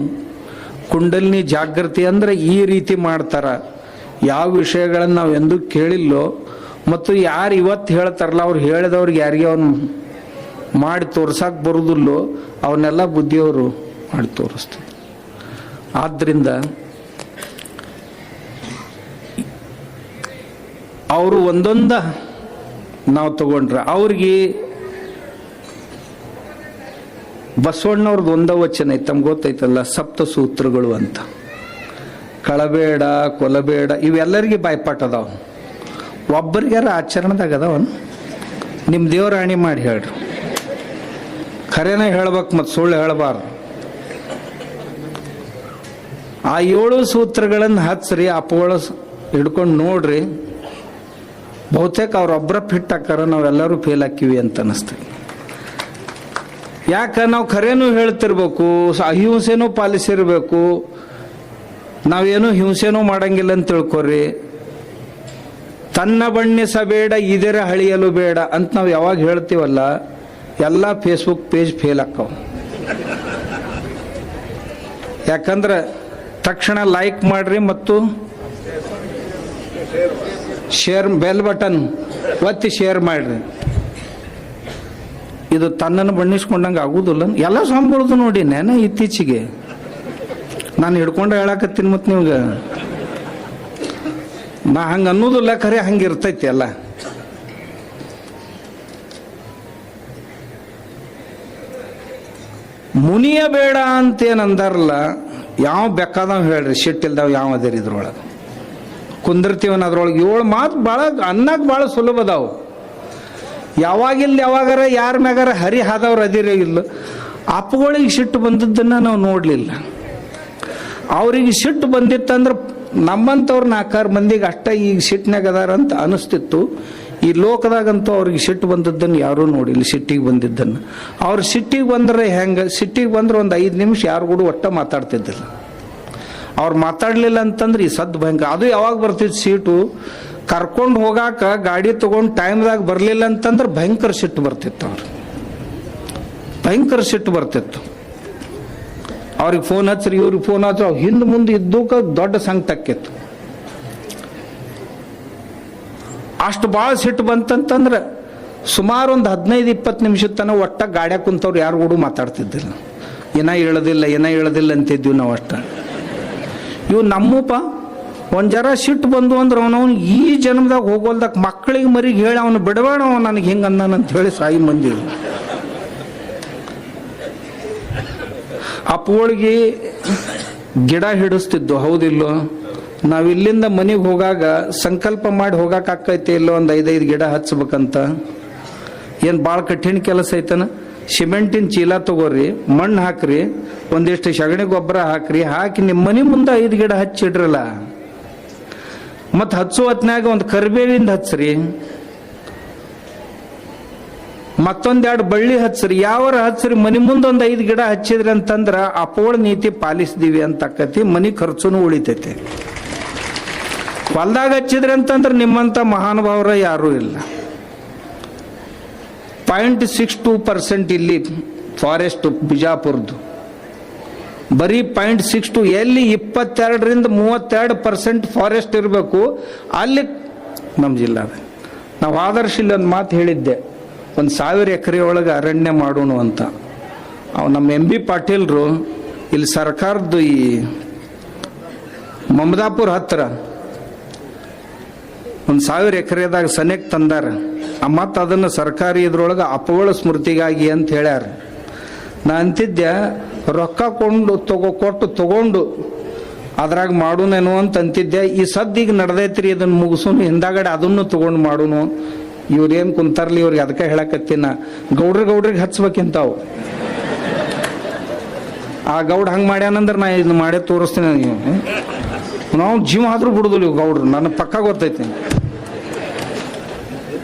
ಕುಂಡಲಿನಿ ಜಾಗೃತಿ ಅಂದ್ರೆ ಈ ರೀತಿ ಮಾಡ್ತಾರ. ಯಾವ ವಿಷಯಗಳನ್ನು ನಾವು ಎಂದೂ ಕೇಳಿಲ್ಲೋ, ಮತ್ತು ಯಾರು ಇವತ್ತು ಹೇಳ್ತಾರಲ್ಲ ಅವ್ರು ಹೇಳಿದವ್ರಿಗೆ ಯಾರಿಗೆ ಅವನು ಮಾಡಿ ತೋರ್ಸಕ್ ಬರುದಿಲ್ಲೋ ಅವನ್ನೆಲ್ಲ ಬುದ್ಧಿಯವರು ಮಾಡಿ ತೋರಿಸ್ತಾರೆ. ಆದ್ರಿಂದ ಅವರು ಒಂದೊಂದ ನಾವು ತಗೊಂಡ್ರೆ ಅವ್ರಿಗೆ ಬಸವಣ್ಣವ್ರದ್ದು ಒಂದ ವಚನ ಐತೆ, ತಮ್ಗೆ ಗೊತ್ತೈತಲ್ಲ, ಸಪ್ತ ಸೂತ್ರಗಳು ಅಂತ. ಕಳಬೇಡ, ಕೊಲಬೇಡ, ಇವೆಲ್ಲರಿಗೆ ಬಾಯ್ಪಾಟ್ ಅದಾವ. ಒಬ್ಬರಿಗಾರ ಆಚರಣೆದಾಗ ಅದಾವನ್? ನಿಮ್ಮ ದೇವರಾಣಿ ಮಾಡಿ ಹೇಳ್ರಿ. ಖರೇನ ಹೇಳ್ಬೇಕು, ಮತ್ತು ಸುಳ್ಳು ಹೇಳಬಾರ್ದು. ಆ 7 ಸೂತ್ರಗಳನ್ನು ಹಚ್ಚ್ರಿ, ಅಪ್ಪಗಳು ಹಿಡ್ಕೊಂಡು ನೋಡ್ರಿ. ಬಹುತೇಕ ಅವ್ರೊಬ್ಬರ ಫಿಟ್ ಹಾಕಾರ, ನಾವೆಲ್ಲರೂ ಫೇಲ್ ಹಾಕಿವಿ ಅಂತ ಅನಿಸ್ತದೆ. ಯಾಕ ನಾವು ಖರೇನು ಹೇಳ್ತಿರ್ಬೇಕು, ಅಹಿಂಸೆನೂ ಪಾಲಿಸಿರ್ಬೇಕು, ನಾವೇನು ಹಿಂಸೆನೂ ಮಾಡಂಗಿಲ್ಲ ಅಂತ ತಿಳ್ಕೊರಿ. ತನ್ನ ಬಣ್ಣಿಸಬೇಡ ಇದರ ಹಳಿಯಲು ಬೇಡ ಅಂತ ನಾವು ಯಾವಾಗ ಹೇಳ್ತೀವಲ್ಲ, ಎಲ್ಲ ಫೇಸ್ಬುಕ್ ಪೇಜ್ ಫೇಲ್ ಆಕ್ಕವ. ಯಾಕಂದ್ರೆ ತಕ್ಷಣ ಲೈಕ್ ಮಾಡ್ರಿ ಮತ್ತು ಶೇರ್, ಬೆಲ್ ಬಟನ್ ಒತ್ತಿ ಶೇರ್ ಮಾಡ್ರಿ. ಇದು ತನ್ನನ್ನು ಬಣ್ಣಿಸ್ಕೊಂಡಂಗೆ ಆಗುದಿಲ್ಲ. ಎಲ್ಲ ಸ್ವಾಮಿಗಳದು ನೋಡಿ ನಾನು ಇತ್ತೀಚೆಗೆ ನಾನು ಹಿಡ್ಕೊಂಡು ಹೇಳಕತ್ತೀನಿ. ಮತ್ತು ನಿಮ್ಗೆ ನಾ ಹಂಗೆ ಅನ್ನೋದಿಲ್ಲ, ಖರೆ ಹಂಗಿರ್ತೈತಿ ಎಲ್ಲ. ಮುನಿಯ ಬೇಡ ಅಂತೇನಂದಾರಲ್ಲ, ಯಾವ ಬೇಕಾದವ್ ಹೇಳ್ರಿ, ಸಿಟ್ಟಿಲ್ದಾವ್ ಯಾವ ಅದೇರಿ ಇದ್ರೊಳಗೆ ಕುಂದಿರ್ತೀವನ್. ಅದ್ರೊಳಗೆ 7 ಮಾತು ಭಾಳ ಅನ್ನಕ್ಕೆ ಭಾಳ ಸುಲಭ ಅದಾವು. ಯಾವಾಗಿಲ್ಲ ಯಾವಾಗಾರ ಯಾರ ಮ್ಯಾಗಾರ ಹರಿ ಹಾದವ್ರು ಅದಿರೇ ಇಲ್ಲ. ಅಪ್ಪಗಳಿಗೆ ಸಿಟ್ಟು ಬಂದದ್ದನ್ನು ನಾವು ನೋಡಲಿಲ್ಲ. ಅವ್ರಿಗೆ ಸಿಟ್ಟು ಬಂದಿತ್ತಂದ್ರೆ ನಮ್ಮಂಥವ್ರು 4-6 ಮಂದಿಗೆ ಅಷ್ಟ ಈಗ ಸಿಟ್ಟಿನಾಗ ಅದಾರ ಅಂತ ಅನಿಸ್ತಿತ್ತು. ಈ ಲೋಕದಾಗಂತೂ ಅವ್ರಿಗೆ ಸಿಟ್ಟು ಬಂದದ್ದನ್ನು ಯಾರೂ ನೋಡಿಲ್ಲ. ಸಿಟ್ಟಿಗೆ ಬಂದಿದ್ದನ್ನು ಅವ್ರು ಸಿಟ್ಟಿಗೆ ಬಂದ್ರೆ ಹೆಂಗೆ, ಸಿಟ್ಟಿಗೆ ಬಂದ್ರೆ ಒಂದು 5 ನಿಮಿಷ ಯಾರು ಕೂಡ ಒಟ್ಟ ಮಾತಾಡ್ತಿದ್ದಿಲ್ಲ. ಅವ್ರು ಮಾತಾಡಲಿಲ್ಲ ಅಂತಂದ್ರೆ ಈ ಸದ್ದು ಭಯಂಕರ. ಅದು ಯಾವಾಗ ಬರ್ತಿತ್ತು ಸೀಟು, ಕರ್ಕೊಂಡು ಹೋಗಾಕ ಗಾಡಿ ತಗೊಂಡು ಟೈಮ್ದಾಗ ಬರಲಿಲ್ಲ ಅಂತಂದ್ರೆ ಭಯಂಕರ ಸಿಟ್ಟು ಬರ್ತಿತ್ತು. ಭಯಂಕರ ಸಿಟ್ಟು ಬರ್ತಿತ್ತು. ಅವ್ರಿಗೆ ಫೋನ್ ಹಚ್ಚ್ರಿ, ಇವ್ರಿಗೆ ಫೋನ್ ಹಚ್ಚ್ರಿ, ಅವ್ರು ಹಿಂದೆ ಮುಂದೆ ಇದ್ದೂಕ ದೊಡ್ಡ ಸಂಕಟ ಆಕ್ಕಿತ್ತು. ಅಷ್ಟು ಭಾಳ ಸಿಟ್ಟು ಬಂತಂತಂದ್ರೆ ಸುಮಾರು ಒಂದು 15-20 ನಿಮಿಷದ ತನಕ ಒಟ್ಟ ಗಾಡ್ಯಾಗ ಕುಂತವ್ರು ಯಾರು ಕೂಡ ಮಾತಾಡ್ತಿದ್ದಿಲ್ಲ. ಏನ ಹೇಳೋದಿಲ್ಲ ಅಂತಿದ್ವಿ ನಾವು ಅಷ್ಟ. ಇವು ನಮ್ಮಪ್ಪ ಒಂದು ಜರ ಸಿಟ್ಟು ಬಂದು ಅಂದ್ರೆ ಅವನವನು ಈ ಜನ್ಮದಾಗ ಹೋಗೋಲ್ದಾಗ ಮಕ್ಕಳಿಗೆ ಮರಿಗೆ ಹೇಳಿ ಅವನು ಬಿಡಬೇಡ, ಅವನು ನನಗೆ ಹಿಂಗೆ ಅಂದಾನಂತ ಹೇಳಿ ಸಾಯಿ ಮಂದಿ. ಅಪ್ಪಗಳಿಗೆ ಗಿಡ ಹಿಡಿಸ್ತಿದ್ದು ಹೌದಿಲ್ಲೋ. ನಾವು ಇಲ್ಲಿಂದ ಮನೆಗೆ ಹೋಗಾಗ ಸಂಕಲ್ಪ ಮಾಡಿ ಹೋಗಾಕ ಆಕೈತೆ ಇಲ್ಲೋ, ಒಂದು 5-5 ಗಿಡ ಹಚ್ಬೇಕಂತ. ಏನು ಭಾಳ ಕಠಿಣ ಕೆಲಸ ಐತನ. ಸಿಮೆಂಟಿನ ಚೀಲ ತಗೋರಿ, ಮಣ್ಣು ಹಾಕ್ರಿ, ಒಂದಿಷ್ಟು ಸಗಣಿ ಗೊಬ್ಬರ ಹಾಕ್ರಿ, ಹಾಕಿ ನಿಮ್ಮ ಮನೆ ಮುಂದೆ 5 ಗಿಡ ಹಚ್ಚಿಡ್ರಲ್ಲ. ಮತ್ತು ಹಚ್ಚೋ ಹೊತ್ನಾಗ ಒಂದು ಕರಿಬೇವಿಂದ ಹಚ್ಚ್ರಿ, ಮತ್ತೊಂದೆರಡು ಬಳ್ಳಿ ಹಚ್ಚ್ರಿ, ಯಾವರ ಹಚ್ಚ್ರಿ. ಮನೆ ಮುಂದೆ ಒಂದು 5 ಗಿಡ ಹಚ್ಚಿದ್ರಿ ಅಂತಂದ್ರ ಅಪೋಳ ನೀತಿ ಪಾಲಿಸಿದೀವಿ ಅಂತ ಆಕತಿ, ಮನೆ ಖರ್ಚುನು ಉಳಿತೈತಿ. ಹೊಲ್ದಾಗ ಹಚ್ಚಿದ್ರಿ ಅಂತಂದ್ರೆ ನಿಮ್ಮಂತ ಮಹಾನುಭಾವರ ಯಾರೂ ಇಲ್ಲ. 0.62% ಇಲ್ಲಿ ಫಾರೆಸ್ಟ್ ಬಿಜಾಪುರದ್ದು, ಬರೀ 0.62. ಎಲ್ಲಿ 22ರಿಂದ 32% ಫಾರೆಸ್ಟ್ ಇರಬೇಕು ಅಲ್ಲಿ ನಮ್ಮ ಜಿಲ್ಲಾ. ನಾವು ಆದರ್ಶ ಇಲ್ಲಿ ಒಂದು ಮಾತು ಹೇಳಿದ್ದೆ, 1000 ಎಕರೆ ಒಳಗೆ ಅರಣ್ಯ ಮಾಡೋಣ ಅಂತ. ನಮ್ಮ MB ಪಾಟೀಲ್ರು ಇಲ್ಲಿ ಸರ್ಕಾರದ್ದು ಈ ಮಮದಾಪುರ ಹತ್ರ 1000 ಎಕರೆದಾಗ ಸನೇಕ್ ತಂದಾರ. ಮತ್ತು ಅದನ್ನು ಸರ್ಕಾರಿ ಇದ್ರೊಳಗೆ ಅಪೋಳ ಸ್ಮೃತಿಗಾಗಿ ಅಂತ ಹೇಳ್ಯಾರ. ನಾ ಅಂತಿದ್ದೆ ರೊಕ್ಕ ಕೊಟ್ಟು ತಗೊಂಡು ಅದ್ರಾಗ ಮಾಡೋನೇನು ಅಂತ ಅಂತಿದ್ದೆ. ಈ ಸದ್ದಿಗೆ ನಡೆದೈತ್ರಿ, ಇದನ್ನು ಮುಗಿಸೋನು, ಹಿಂದಾಗಡೆ ಅದನ್ನು ತಗೊಂಡು ಮಾಡೋನು. ಇವ್ರೇನು ಕುಂತಾರ್ಲಿ, ಇವ್ರಿಗೆ ಅದಕ್ಕೆ ಹೇಳಕತ್ತೀನ, ಗೌಡ್ರಿಗೆ ಹಚ್ಬೇಕಿಂತಾವು. ಆ ಗೌಡ ಹಂಗೆ ಮಾಡ್ಯಾನಂದ್ರೆ ನಾ ಇದನ್ನ ಮಾಡೇ ತೋರಿಸ್ತೀನಿ. ನೀವು ನಾವು ಜೀವ ಆದ್ರೂ ಬಿಡುದಿಲ್ಲ ಇವು ಗೌಡ್ರು, ನನ್ನ ಪಕ್ಕ ಗೊತ್ತೈತಿ.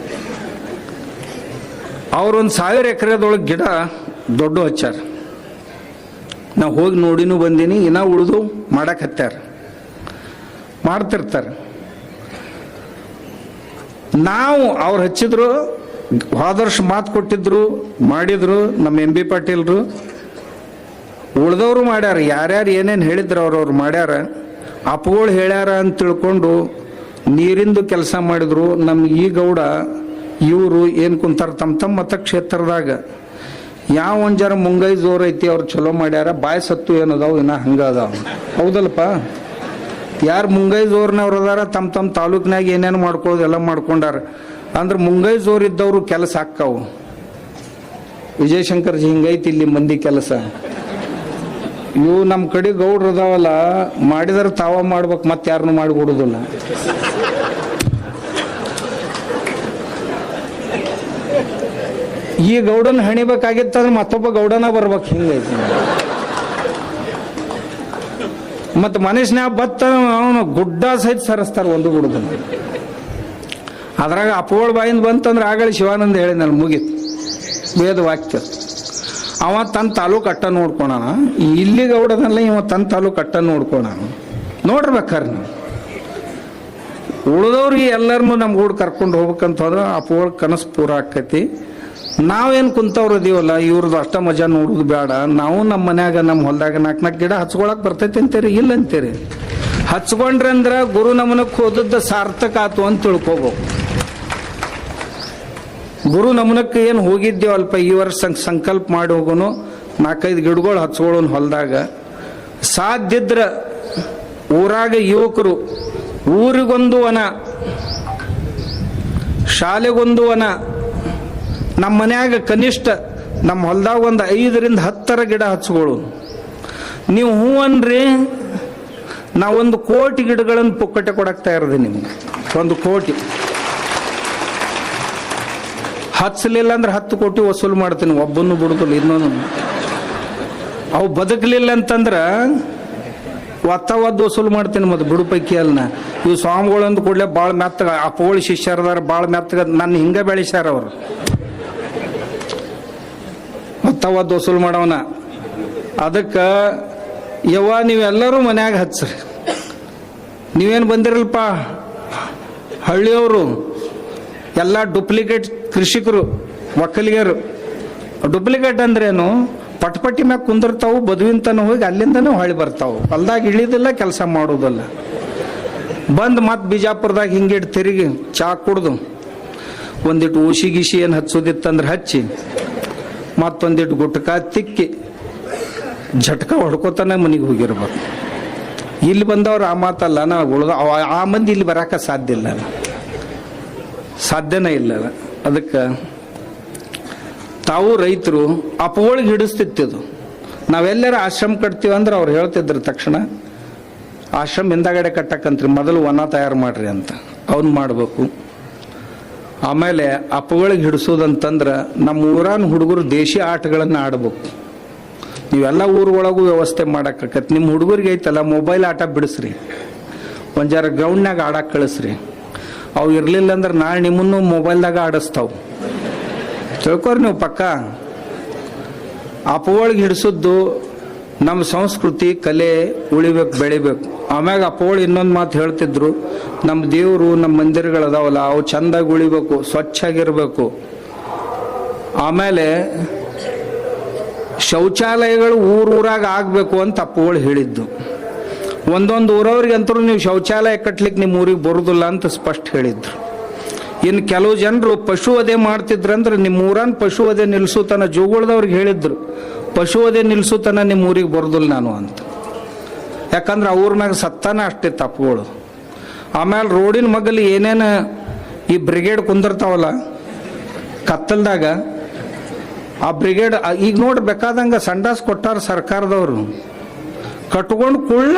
ಅವ್ರೊಂದು 1000 ಎಕರೆದೊಳಗೆ ಗಿಡ ದೊಡ್ಡ ಹಚ್ಚಾರ. ನಾವು ಹೋಗಿ ನೋಡಿನೂ ಬಂದೀನಿ, ಇನ್ನ ಉಳಿದು ಮಾಡಕ್ ಹತ್ತಾರ, ಮಾಡ್ತಿರ್ತಾರೆ. ನಾವು ಅವ್ರು ಹಚ್ಚಿದ್ರು, ಹೋದರ್ಷ ಮಾತು ಕೊಟ್ಟಿದ್ರು, ಮಾಡಿದ್ರು. ನಮ್ಮ MB ಪಾಟೀಲ್ರು ಉಳ್ದವ್ರು ಮಾಡ್ಯಾರ. ಯಾರ್ಯಾರು ಏನೇನು ಹೇಳಿದ್ರು ಅವ್ರವ್ರು ಮಾಡ್ಯಾರ. ಅಪ್ಪಗಳು ಹೇಳ್ಯಾರ ಅಂತ ತಿಳ್ಕೊಂಡು ನೀರಿಂದು ಕೆಲಸ ಮಾಡಿದ್ರು. ನಮ್ಮ ಈ ಗೌಡ ಇವರು ಏನು ಕುಂತಾರ ತಮ್ಮ ಮತಕ್ಷೇತ್ರದಾಗ ಯಾವ ಒಂದು ಜರ ಮುಂಗೈ ಜೋರ್ ಐತಿ, ಅವ್ರು ಚಲೋ ಮಾಡ್ಯಾರ. ಬಾಯಿ ಸತ್ತು ಏನದಾವ ಇನ್ನ ಹಂಗ ಅದಾವ. ಹೌದಲ್ಪ, ಯಾರು ಮುಂಗೈ ಜೋರ್ನವ್ರು ಅದಾರ ತಮ್ಮ ತಾಲೂಕಿನಾಗ ಏನೇನು ಮಾಡ್ಕೊಳ್ಳೋದು ಎಲ್ಲ ಮಾಡ್ಕೊಂಡಾರ. ಅಂದ್ರೆ ಮುಂಗೈ ಜೋರ್ ಇದ್ದವ್ರು ಕೆಲಸ ಹಾಕಾವು. ವಿಜಯಶಂಕರ್ಜಿ ಹಿಂಗೈತಿ ಇಲ್ಲಿ ಮಂದಿ ಕೆಲಸ. ಇವು ನಮ್ಮ ಕಡೆ ಗೌಡ್ರು ಅದಾವಲ್ಲ, ಮಾಡಿದ್ರೆ ತಾವ ಮಾಡ್ಬೇಕು, ಮತ್ತೆ ಯಾರನ್ನು ಮಾಡಿಕೊಡುದಿಲ್ಲ. ಈ ಗೌಡನ ಹಣಿಬೇಕಾಗಿತ್ತಂದ್ರೆ ಮತ್ತೊಬ್ಬ ಗೌಡನ ಬರ್ಬೇಕು. ಹಿಂಗೈತಿ. ಮತ್ತು ಮನುಷ್ಯನ್ಯಾಗ ಬತ್ತ ಅವನು ಗುಡ್ಡ ಸಹಿತ ಸರಿಸ್ತಾರ, ಒಂದು ಗುಡ್ಡ. ಅದ್ರಾಗ ಅಪ್ಪೋಳ ಬಾಯಿಂದ ಬಂತಂದ್ರೆ ಆಗಲಿ ಶಿವಾನಂದ ಹೇಳಿ ನಾನು ಮುಗೀತು, ವೇದ ವಾಕ್ಯ. ಅವ ತನ್ನ ತಾಲೂಕು ಅಟ್ಟ ನೋಡ್ಕೊಳಣ, ಇಲ್ಲಿ ಗೌಡನಲ್ಲ ಇವ ತನ್ನ ತಾಲೂಕು ಅಟ್ಟ ನೋಡ್ಕೊಳಣ. ನೋಡ್ಬೇಕಾರೆ ನಾವು ಉಳಿದವ್ರಿಗೆ ಎಲ್ಲರನ್ನೂ ನಮ್ಮ ಗೂಡು ಕರ್ಕೊಂಡು ಹೋಗ್ಬೇಕಂತ ಹೋದ್ರೆ ಅಪ್ಪೋಳ ಕನಸು ಪೂರ ಆಕೈತಿ. ನಾವೇನು ಕುಂತವ್ರು ಇದೀವಲ್ಲ, ಇವ್ರದ್ದು ಅಷ್ಟ ಮಜಾ ನೋಡೋದು ಬೇಡ. ನಾವು ನಮ್ಮ ಮನ್ಯಾಗ ನಮ್ಮ ಹೊಲದಾಗ 4 ಗಿಡ ಹಚ್ಕೊಳಕ್ ಬರ್ತೈತಿ ಅಂತೀರಿ, ಇಲ್ಲ ಅಂತೀರಿ. ಹಚ್ಕೊಂಡ್ರೆ ಅಂದ್ರೆ ಗುರು ನಮನಕ್ಕೆ ಹೋದದ್ದು ಸಾರ್ಥಕ ಆತು ಅಂತ ತಿಳ್ಕೊಬೇಕು. ಗುರು ನಮನಕ್ಕೆ ಏನು ಹೋಗಿದ್ದೇವಲ್ಪ, ಈ ವರ್ಷ ಸಂಕಲ್ಪ ಮಾಡಿ ಹೋಗೋನು, 4-5 ಗಿಡಗಳು ಹಚ್ಕೊಳ್ಳೋನು ಹೊಲದಾಗ. ಸಾಧ್ಯದ್ರ ಊರಾಗ ಯುವಕರು ಊರಿಗೊಂದು ವನ, ಶಾಲೆಗೊಂದು ವನ, ನಮ್ಮ ಮನ್ಯಾಗ ಕನಿಷ್ಠ ನಮ್ಮ ಹೊಲದಾಗ ಒಂದು 5ರಿಂದ 10 ಗಿಡ ಹಚ್ಕೊಳ್ಳು. ನೀವು ಹೂ ಅನ್ರಿ, ನಾವು 1 ಕೋಟಿ ಗಿಡಗಳನ್ನು ಪುಕ್ಕಟೆ ಕೊಡಕ್ ತಯಾರಿದೆ ನಿಮ್ಗೆ. 1 ಕೋಟಿ ಹಚ್ಚಲಿಲ್ಲ ಅಂದ್ರೆ 10 ಕೋಟಿ ವಸೂಲು ಮಾಡ್ತೀನಿ, ಒಬ್ಬನ್ನು ಬಿಡುದಿಲ್ಲ. ಇನ್ನೊಂದು ಅವು ಬದುಕಲಿಲ್ಲ ಅಂತಂದ್ರ ಒತ್ತವದ್ದು ವಸೂಲು ಮಾಡ್ತೀನಿ. ಮತ್ತೆ ಬಿಡು ಪೈಕಿ ಅಲ್ಲ. ಇವು ಸ್ವಾಮಿಗಳಂದು ಕೂಡಲೇ ಭಾಳ ಮೆತ್ತಗ, ಅಪ್ಪಗಳು ಶಿಷ್ಯರದಾರ ಭಾಳ ಮೆತ್ತಗ, ನನ್ನ ಹಿಂಗೆ ಬೆಳೆಸ್ಯಾರ ಅವರು. ಒತ್ತವದ್ದು ವಸೂಲು ಮಾಡವನ. ಅದಕ್ಕೆ ಯವ್ವ ನೀವೆಲ್ಲರೂ ಮನ್ಯಾಗ ಹಚ್ಚ್ರಿ. ನೀವೇನು ಬಂದಿರಲ್ಪ ಹಳ್ಳಿಯವರು ಎಲ್ಲ ಡೂಪ್ಲಿಕೇಟ್ ಕೃಷಿಕರು, ಒಕ್ಕಲಿಗರು. ಡೂಪ್ಲಿಕೇಟ್ ಅಂದ್ರೇನು, ಪಟ್ಪಟ್ಟಿ ಮ್ಯಾಗ ಕುಂದಿರ್ತಾವು, ಬದುವಿಂತನೂ ಹೋಗಿ ಅಲ್ಲಿಂದನೂ ಹೊಳಿ ಬರ್ತಾವು. ಹೊಲ್ದಾಗ ಇಳಿದಿಲ್ಲ, ಕೆಲಸ ಮಾಡೋದಿಲ್ಲ. ಬಂದು ಮತ್ತೆ ಬಿಜಾಪುರದಾಗ ಹಿಂಗಿಟ್ಟು ತಿರುಗಿ ಚಾ ಕುಡ್ದು ಒಂದಿಟ್ಟು ಊಸಿ ಗೀಸಿ ಏನು ಹಚ್ಚೋದಿತ್ತಂದ್ರೆ ಹಚ್ಚಿ, ಮತ್ತೊಂದಿಟ್ಟು ಗುಟ್ಕ ತಿಕ್ಕಿ ಝಟ್ಕ ಹೊಡ್ಕೋತಾನೆ ಮನೆಗೆ ಹೋಗಿರ್ಬೇಕು. ಇಲ್ಲಿ ಬಂದವ್ರು ಆ ಮಾತಲ್ಲ, ನಾ ಉಳ್ದ ಆ ಮಂದಿ ಇಲ್ಲಿ ಬರಾಕ ಸಾಧ್ಯ ಇಲ್ಲ, ಸಾಧ್ಯನೇ ಇಲ್ಲ. ಅದಕ್ಕೆ ತಾವು ರೈತರು ಅಪ್ಪಗಳಿಗೆ ಹಿಡಿಸ್ತಿತ್ತು. ನಾವೆಲ್ಲರ ಆಶ್ರಮ ಕಟ್ತೀವಿ ಅಂದ್ರೆ ಅವ್ರು ಹೇಳ್ತಿದ್ರು ತಕ್ಷಣ, ಆಶ್ರಮ ಹಿಂದಾಗಡೆ ಕಟ್ಟಕ್ಕಂತ್ರಿ, ಮೊದಲು ವನ ತಯಾರು ಮಾಡ್ರಿ ಅಂತ. ಅವ್ನು ಮಾಡಬೇಕು. ಆಮೇಲೆ ಅಪ್ಪಗಳಿಗೆ ಹಿಡಿಸೋದಂತಂದ್ರೆ ನಮ್ಮ ಊರಾನ ಹುಡುಗರು ದೇಶಿ ಆಟಗಳನ್ನು ಆಡ್ಬೇಕು. ನೀವೆಲ್ಲ ಊರೊಳಗೂ ವ್ಯವಸ್ಥೆ ಮಾಡಕ್ಕಾಕತ್ತೆ. ನಿಮ್ಮ ಹುಡುಗರಿಗೆ ಐತಲ್ಲ ಮೊಬೈಲ್ ಆಟ ಬಿಡಿಸ್ರಿ, ಒಂದು ಜರ ಗ್ರೌಂಡ್ನಾಗ ಆಡಕ್ಕೆ ಕಳಿಸ್ರಿ. ಅವು ಇರಲಿಲ್ಲ ಅಂದ್ರೆ ನಾಳೆ ನಿಮ್ಮನ್ನು ಮೊಬೈಲ್ದಾಗ ಆಡಿಸ್ತಾವೆ. ತಿಳ್ಕೊರಿ ನೀವು ಪಕ್ಕ. ಅಪ್ಪಗಳಿಗೆ ಹಿಡಿಸೋದು ನಮ್ಮ ಸಂಸ್ಕೃತಿ ಕಲೆ ಉಳಿಬೇಕು, ಬೆಳಿಬೇಕು. ಆಮ್ಯಾಗ ಅಪ್ಪಗಳು ಇನ್ನೊಂದು ಮಾತು ಹೇಳ್ತಿದ್ರು, ನಮ್ಮ ದೇವರು ನಮ್ಮ ಮಂದಿರಗಳದಾವಲ್ಲ ಅವು ಚಂದಾಗಿ ಉಳಿಬೇಕು, ಸ್ವಚ್ಛಾಗಿರ್ಬೇಕು. ಆಮೇಲೆ ಶೌಚಾಲಯಗಳು ಊರಾಗ ಆಗಬೇಕು ಅಂತ ಅಪ್ಪಗಳು ಹೇಳಿದ್ದು. ಒಂದೊಂದು ಊರವ್ರಿಗಂತರೂ ನೀವು ಶೌಚಾಲಯ ಕಟ್ಲಿಕ್ಕೆ ನಿಮ್ಮ ಊರಿಗೆ ಬರೋದಿಲ್ಲ ಅಂತ ಸ್ಪಷ್ಟ ಹೇಳಿದ್ರು. ಇನ್ನು ಕೆಲವು ಜನರು ಪಶು ವಧೆ ಮಾಡ್ತಿದ್ರಂದ್ರೆ ನಿಮ್ಮ ಊರನ್ನ ಪಶು ವಧೆ ನಿಲ್ಲಿಸುತ್ತಾನ ಜೋಗುಳದವ್ರಿಗೆ ಹೇಳಿದ್ರು, ಪಶು ವಧೆ ನಿಲ್ಲಿಸುತ್ತಾನ ನಿಮ್ಮ ಊರಿಗೆ ಬರೋದಿಲ್ಲ ನಾನು ಅಂತ. ಯಾಕಂದ್ರೆ ಅವ್ರ ಮ್ಯಾಗ ಸತ್ತಾನ ಅಷ್ಟೇ ತಪ್ಪುಗಳು. ಆಮೇಲೆ ರೋಡಿನ ಮಗಲ್ಲಿ ಏನೇನು ಈ ಬ್ರಿಗೇಡ್ ಕುಂದಿರ್ತಾವಲ್ಲ ಕತ್ತಲ್ದಾಗ, ಆ ಬ್ರಿಗೇಡ್ ಈಗ ನೋಡಿ ಬೇಕಾದಂಗೆ ಸಂಡಾಸ್ ಕೊಟ್ಟಾರ ಸರ್ಕಾರದವರು, ಕಟ್ಕೊಂಡು ಕುಳ್ಳ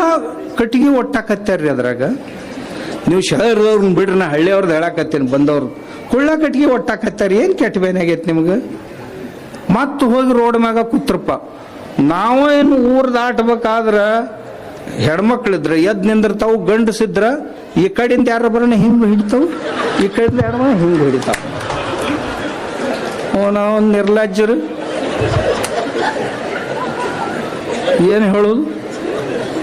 ಕಟ್ಟಿಗೆ ಒಟ್ಟಾಕತ್ತಾರ್ರಿ. ಅದ್ರಾಗ ನೀವು ಶಹರದವ್ರನ್ನ ಬಿಡ್ರಿ, ನಾ ಹಳ್ಳಿಯವ್ರದ್ದು ಹೇಳಾಕತ್ತೀನಿ, ಬಂದವ್ರು ಕುಳ್ಳ ಕಟ್ಟಿಗೆ ಒಟ್ಟಾಕತ್ತಾರ. ಏನು ಕೆಟ್ಟ ಬೇನಾಗೈತೆ ನಿಮ್ಗೆ? ಮತ್ತು ಹೋಗಿ ರೋಡ್ ಮ್ಯಾಗ ಕೂತ್ರಪ್ಪ. ನಾವು ಏನು ಊರು ದಾಟ್ಬೇಕಾದ್ರೆ ಹೆಣ್ಮಕ್ಳಿದ್ರೆ ಎದ್ದು ನಿಂದಿರ್ತಾವು, ಗಂಡಸಿದ್ರ ಈ ಕಡೆಯಿಂದ ಯಾರು ಬರೋಣ ಹಿಂಗೆ ಹಿಡಿತಾವು, ಈ ಕಡೆಯಿಂದ ಯಾರು ಬರೋಣ ಹಿಂಗೆ ಹಿಡಿತಾವ. ನಾವು ನಿರ್ಲಜ್ಜರು ಏನು ಹೇಳೋದು?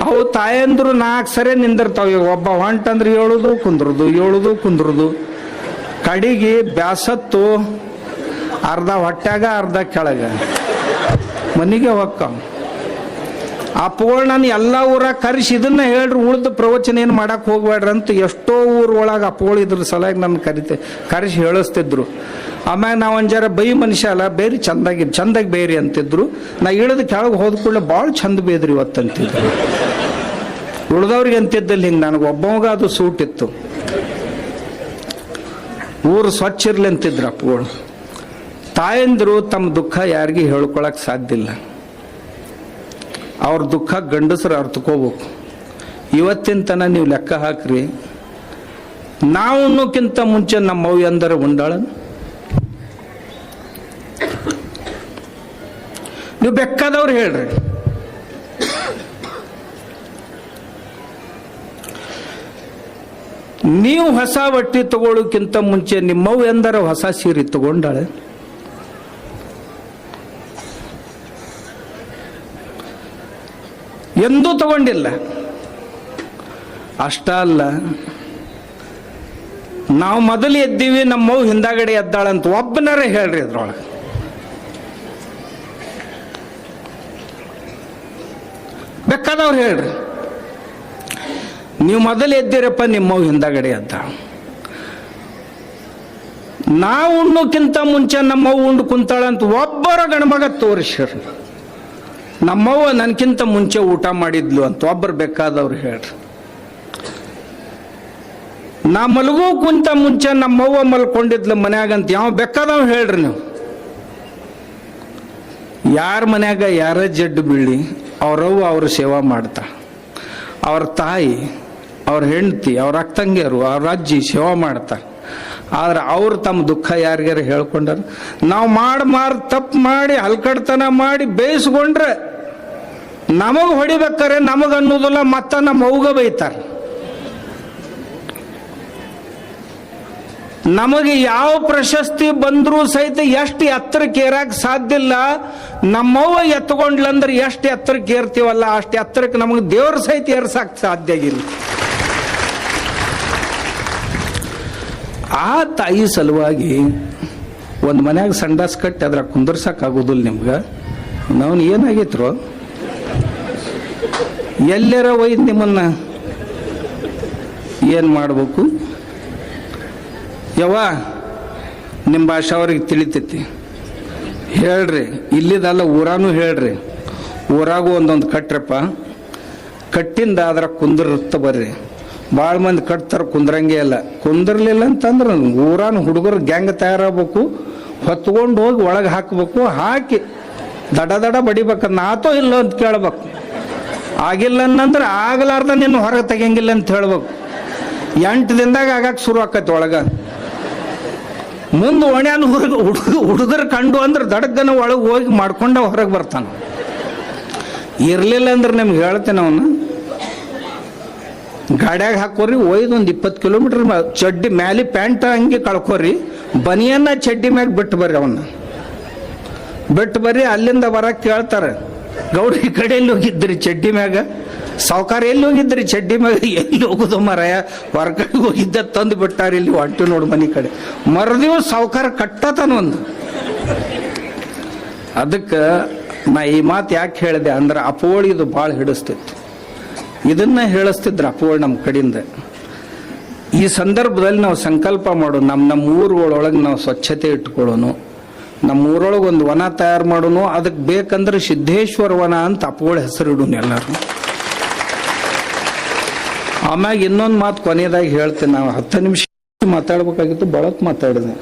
ಅವು ತಾಯಂದ್ರು 4 ಸರಿ ನಿಂದಿರ್ತಾವ. ಈಗ ಒಬ್ಬ ಹೊಂಟಂದ್ರೆ ಹೇಳುದು ಕುಂದ್ರದು ಕಡಿಗೆ ಬ್ಯಾಸತ್ತು ಅರ್ಧ ಹೊಟ್ಯಾಗ ಅರ್ಧ ಕೆಳಗ ಮನೆಗೆ ಹೊಕ್ಕ. ಅಪ್ಪಗಳು ನಾನು ಎಲ್ಲ ಊರಾಗ ಕರೆಸಿ ಇದನ್ನ ಹೇಳ್ರಿ, ಉಳಿದ ಪ್ರವಚನ ಏನು ಮಾಡಕ್ಕೆ ಹೋಗ್ಬೇಡ್ರಿ ಅಂತ ಎಷ್ಟೋ ಊರ ಒಳಗೆ ಅಪ್ಪಗಳು ಇದ್ರ ಸಲಾಗಿ ನನ್ನ ಕರೆಸಿ ಹೇಳಿಸ್ತಿದ್ರು. ಆಮ್ಯಾಗ ನಾವು ಒಂಜಾರ ಬೈ ಮನುಷ್ಯ ಅಲ್ಲ, ಬೇರೆ ಚಂದಾಗಿ ಬೇರೆ ಅಂತಿದ್ರು. ನಾ ಇಳಿದು ಕೆಳಗೆ ಹೋದ ಕೂಡಲೇ ಭಾಳ ಚಂದ ಬೇದ್ರಿ ಇವತ್ತಂತಿದ್ರು. ಉಳ್ದವ್ರಿಗೆ ಅಂತಿದ್ದಲ್ಲಿ ಹಿಂಗೆ ನನಗೆ ಒಬ್ಬವಾಗ ಅದು ಸೂಟ್ ಇತ್ತು. ಊರು ಸ್ವಚ್ಛ ಇರ್ಲಿ ಅಂತಿದ್ರು ಅಪ್ಪಗಳು. ತಾಯಂದ್ರು ತಮ್ಮ ದುಃಖ ಯಾರಿಗೂ ಹೇಳ್ಕೊಳಕ್ ಸಾಧ್ಯ ಇಲ್ಲ. ಅವ್ರ ದುಃಖ ಗಂಡಸರು ಅರ್ಥಕೋಬೇಕು. ಇವತ್ತಿನ ತನ ನೀವು ಲೆಕ್ಕ ಹಾಕ್ರಿ, ನಾವು ಅನ್ನೋಕ್ಕಿಂತ ಮುಂಚೆ ನಮ್ಮ ಅವ್ವ ಎಂದರೆ ಉಂಡಾಳ. ನೀವು ಬೇಕಾದವ್ರು ಹೇಳ್ರಿ, ನೀವು ಹೊಸ ಬಟ್ಟೆ ತಗೊಳ್ಳೋಕ್ಕಿಂತ ಮುಂಚೆ ನಿಮ್ಮವ್ ಎಂದರೆ ಹೊಸ ಸೀರೆ ತಗೊಂಡಾಳೆ. ಎಂದೂ ತಗೊಂಡಿಲ್ಲ. ಅಷ್ಟ ಅಲ್ಲ, ನಾವು ಮೊದಲು ಎದ್ದೀವಿ, ನಮ್ಮವ್ ಹಿಂದಾಗಡೆ ಎದ್ದಾಳಂತ ಒಬ್ಬನಾರ ಹೇಳ್ರಿ. ಅದ್ರೊಳಗೆ ಬೇಕಾದವ್ರು ಹೇಳ್ರಿ, ನೀವು ಮೊದಲು ಎದ್ದೀರಪ್ಪ, ನಿಮ್ಮವ್ ಹಿಂದಾಗಡೆ ಎದ್ದ. ನಾವು ಉಣ್ಣೋಕ್ಕಿಂತ ಮುಂಚೆ ನಮ್ಮವ್ ಉಂಡು ಕುಂತಾಳಂತ ಒಬ್ಬರ ಗಣಮಗ ತೋರಿಸ್ರಿ. ನಮ್ಮವ್ವ ನನ್ಕಿಂತ ಮುಂಚೆ ಊಟ ಮಾಡಿದ್ಲು ಅಂತ ಒಬ್ಬರು ಬೇಕಾದವ್ರು ಹೇಳ್ರಿ. ನಾ ಮಲಗೋ ಕುಂತ ಮುಂಚೆ ನಮ್ಮವ್ವ ಮಲ್ಕೊಂಡಿದ್ಲು ಮನ್ಯಾಗಂತ ಯಾವ ಬೇಕಾದವ್ ಹೇಳ್ರಿ. ನೀವು ಯಾರ ಮನ್ಯಾಗ ಯಾರ ಜಡ್ಡು ಬೀಳಿ ಅವ್ರವ್ವ ಅವ್ರ ಸೇವಾ ಮಾಡ್ತಾ, ಅವ್ರ ತಾಯಿ, ಅವ್ರ ಹೆಂಡತಿ, ಅವ್ರ ಅಕ್ಕಂಗಿಯರು, ಅವ್ರ ಅಜ್ಜಿ ಸೇವಾ ಮಾಡ್ತಾ. ಆದ್ರೆ ಅವ್ರು ತಮ್ಮ ದುಃಖ ಯಾರಿಗಾರ ಹೇಳ್ಕೊಂಡಾರ. ನಾವು ಮಾರಿ ತಪ್ಪು ಮಾಡಿ ಹಲ್ಕಡ್ತನ ಮಾಡಿ ಬೇಯಿಸ್ಕೊಂಡ್ರೆ ನಮಗ್ ಹೊಡಿಬೇಕಾರೆ ನಮಗ ಅನ್ನೋದಿಲ್ಲ, ಮತ್ತ ನಮ್ಮ ಅವ್ಗ ಬೈತಾರ. ನಮಗೆ ಯಾವ ಪ್ರಶಸ್ತಿ ಬಂದ್ರೂ ಸಹಿತ ಎಷ್ಟು ಎತ್ತರಕ್ಕೆ ಏರಾಕ ಸಾಧ್ಯ ಇಲ್ಲ. ನಮ್ಮವ್ವ ಎತ್ಕೊಂಡ್ಲಂದ್ರೆ ಎಷ್ಟು ಎತ್ತರಕ್ಕೆ ಏರ್ತೀವಲ್ಲ ಅಷ್ಟು ಎತ್ತರಕ್ಕೆ ನಮಗೆ ದೇವ್ರ ಸಹಿತ ಏರ್ಸಕ್ ಸಾಧ್ಯ ಆಗಿಲ್ಲ. ಆ ತಾಯಿ ಸಲುವಾಗಿ ಒಂದು ಮನ್ಯಾಗ ಸಂಡಾಸ್ ಕಟ್ಟಿ ಅದ್ರ ಕುಂದರ್ಸಕ್ ಆಗೋದಿಲ್ಲ ನಿಮ್ಗೆ. ನಾವು ಏನಾಗೈತ್ರು ಎಲ್ಲರ ಒಯ್ದು ನಿಮ್ಮನ್ನ ಏನ್ ಮಾಡ್ಬೇಕು? ಯವ್ವ ನಿಮ್ಮ ಭಾಷೆ ಅವ್ರಿಗೆ ತಿಳಿತೈತಿ ಹೇಳ್ರಿ, ಇಲ್ಲಿದಲ್ಲ ಊರಾನು ಹೇಳ್ರಿ. ಊರಾಗೂ ಒಂದೊಂದು ಕಟ್ರಪ್ಪ, ಕಟ್ಟಿಂದ ಅದ್ರ ಕುಂದಿರುತ್ತ ಬರ್ರಿ. ಭಾಳ ಮಂದಿ ಕಟ್ತಾರ, ಕುಂದ್ರಂಗೆ ಇಲ್ಲ. ಕುಂದಿರ್ಲಿಲ್ಲ ಅಂತಂದ್ರೆ ಊರಾನ ಹುಡುಗರು ಗ್ಯಾಂಗ್ ತಯಾರಾಗಬೇಕು, ಹೊತ್ಕೊಂಡು ಹೋಗಿ ಒಳಗೆ ಹಾಕಬೇಕು, ಹಾಕಿ ದಡ ಬಡಿಬೇಕು. ನಾತೋ ಇಲ್ಲ ಅಂತ ಕೇಳ್ಬೇಕು. ಆಗಿಲ್ಲ ಅನ್ನಂದ್ರೆ ಆಗಲಾರ್ದ ನಿನ್ನ ಹೊರಗೆ ತೆಗಿಯಂಗಿಲ್ಲ ಅಂತ ಹೇಳ್ಬೇಕು. 8 ದಿನದಾಗ ಆಗಕ್ಕೆ ಶುರು ಆಕೈತಿ ಒಳಗ. ಮುಂದೆ ಓಣ್ಯಾನ ಹುಡುಗರು ಕಂಡು ಅಂದ್ರೆ ದಡಗನ ಒಳಗೆ ಹೋಗಿ ಮಾಡ್ಕೊಂಡ ಹೊರಗೆ ಬರ್ತಾನೆ. ಇರ್ಲಿಲ್ಲ ಅಂದ್ರೆ ನಿಮ್ಗೆ ಹೇಳ್ತೇನೆ, ಅವನು ಗಾಡ್ಯಾಗ ಹಾಕೋರಿ, ಒಯ್ದು ಒಂದು 20 ಕಿಲೋಮೀಟರ್ ಚಡ್ಡಿ ಮ್ಯಾಲಿ ಪ್ಯಾಂಟ್ ಹಂಗೆ ಕಳ್ಕೋರಿ, ಬನಿಯನ್ನ ಚಡ್ಡಿ ಮ್ಯಾಗ ಬಿಟ್ಟು ಬರ್ರಿ, ಅವನ್ನ ಬಿಟ್ಟು ಬರ್ರಿ. ಅಲ್ಲಿಂದ ಬರಕ್ಕೆ ಕೇಳ್ತಾರೆ, ಗೌಡ್ರಿ ಈ ಕಡೆ ಎಲ್ಲಿ ಹೋಗಿದ್ರಿ ಚಡ್ಡಿ ಮ್ಯಾಗ, ಸಾವುಕಾರ ಎಲ್ಲಿ ಹೋಗಿದ್ರಿ ಚಡ್ಡಿ ಮ್ಯಾಗ, ಎಲ್ಲಿ ಹೋಗುದು ಮರಾಯ, ಹೊರಗಡೆ ಹೋಗಿದ್ದ ತಂದು ಬಿಟ್ಟಾರ, ಇಲ್ಲಿ ಹೊಂಟು ನೋಡು ಮನೆ ಕಡೆ. ಮರದಿವ ಸಾವುಕಾರ ಕಟ್ಟತಾನ ಒಂದು. ಅದಕ್ಕೆ ನಾ ಈ ಮಾತು ಯಾಕೆ ಹೇಳಿದೆ ಅಂದ್ರೆ ಅಪೋಳಿ ಇದು ಭಾಳ ಹಿಡಿಸ್ತಿತ್ತು. ಇದನ್ನ ಹೇಳಿಸ್ತಿದ್ರು ಅಪೋಳಿ ನಮ್ಮ ಕಡೆಯಿಂದ. ಈ ಸಂದರ್ಭದಲ್ಲಿ ನಾವು ಸಂಕಲ್ಪ ಮಾಡೋಣ, ನಮ್ಮ ಊರುಗಳೊಳಗೆ ನಾವು ಸ್ವಚ್ಛತೆ ಇಟ್ಕೊಳ್ಳೋನು, ನಮ್ಮ ಊರೊಳಗೆ ಒಂದು ವನ ತಯಾರು ಮಾಡೋನು. ಅದಕ್ಕೆ ಬೇಕಂದ್ರೆ ಸಿದ್ದೇಶ್ವರ ವನ ಅಂತ ಅಪೋಳಿ ಹೆಸರು ಇಡೋನು ಎಲ್ಲರೂ. ಆಮ್ಯಾಗ ಇನ್ನೊಂದು ಮಾತು ಕೊನೆಯದಾಗಿ ಹೇಳ್ತೇನೆ. ನಾವು 10 ನಿಮಿಷ ಮಾತಾಡ್ಬೇಕಾಗಿತ್ತು, ಬಳಕ್ ಮಾತಾಡಿದೆ.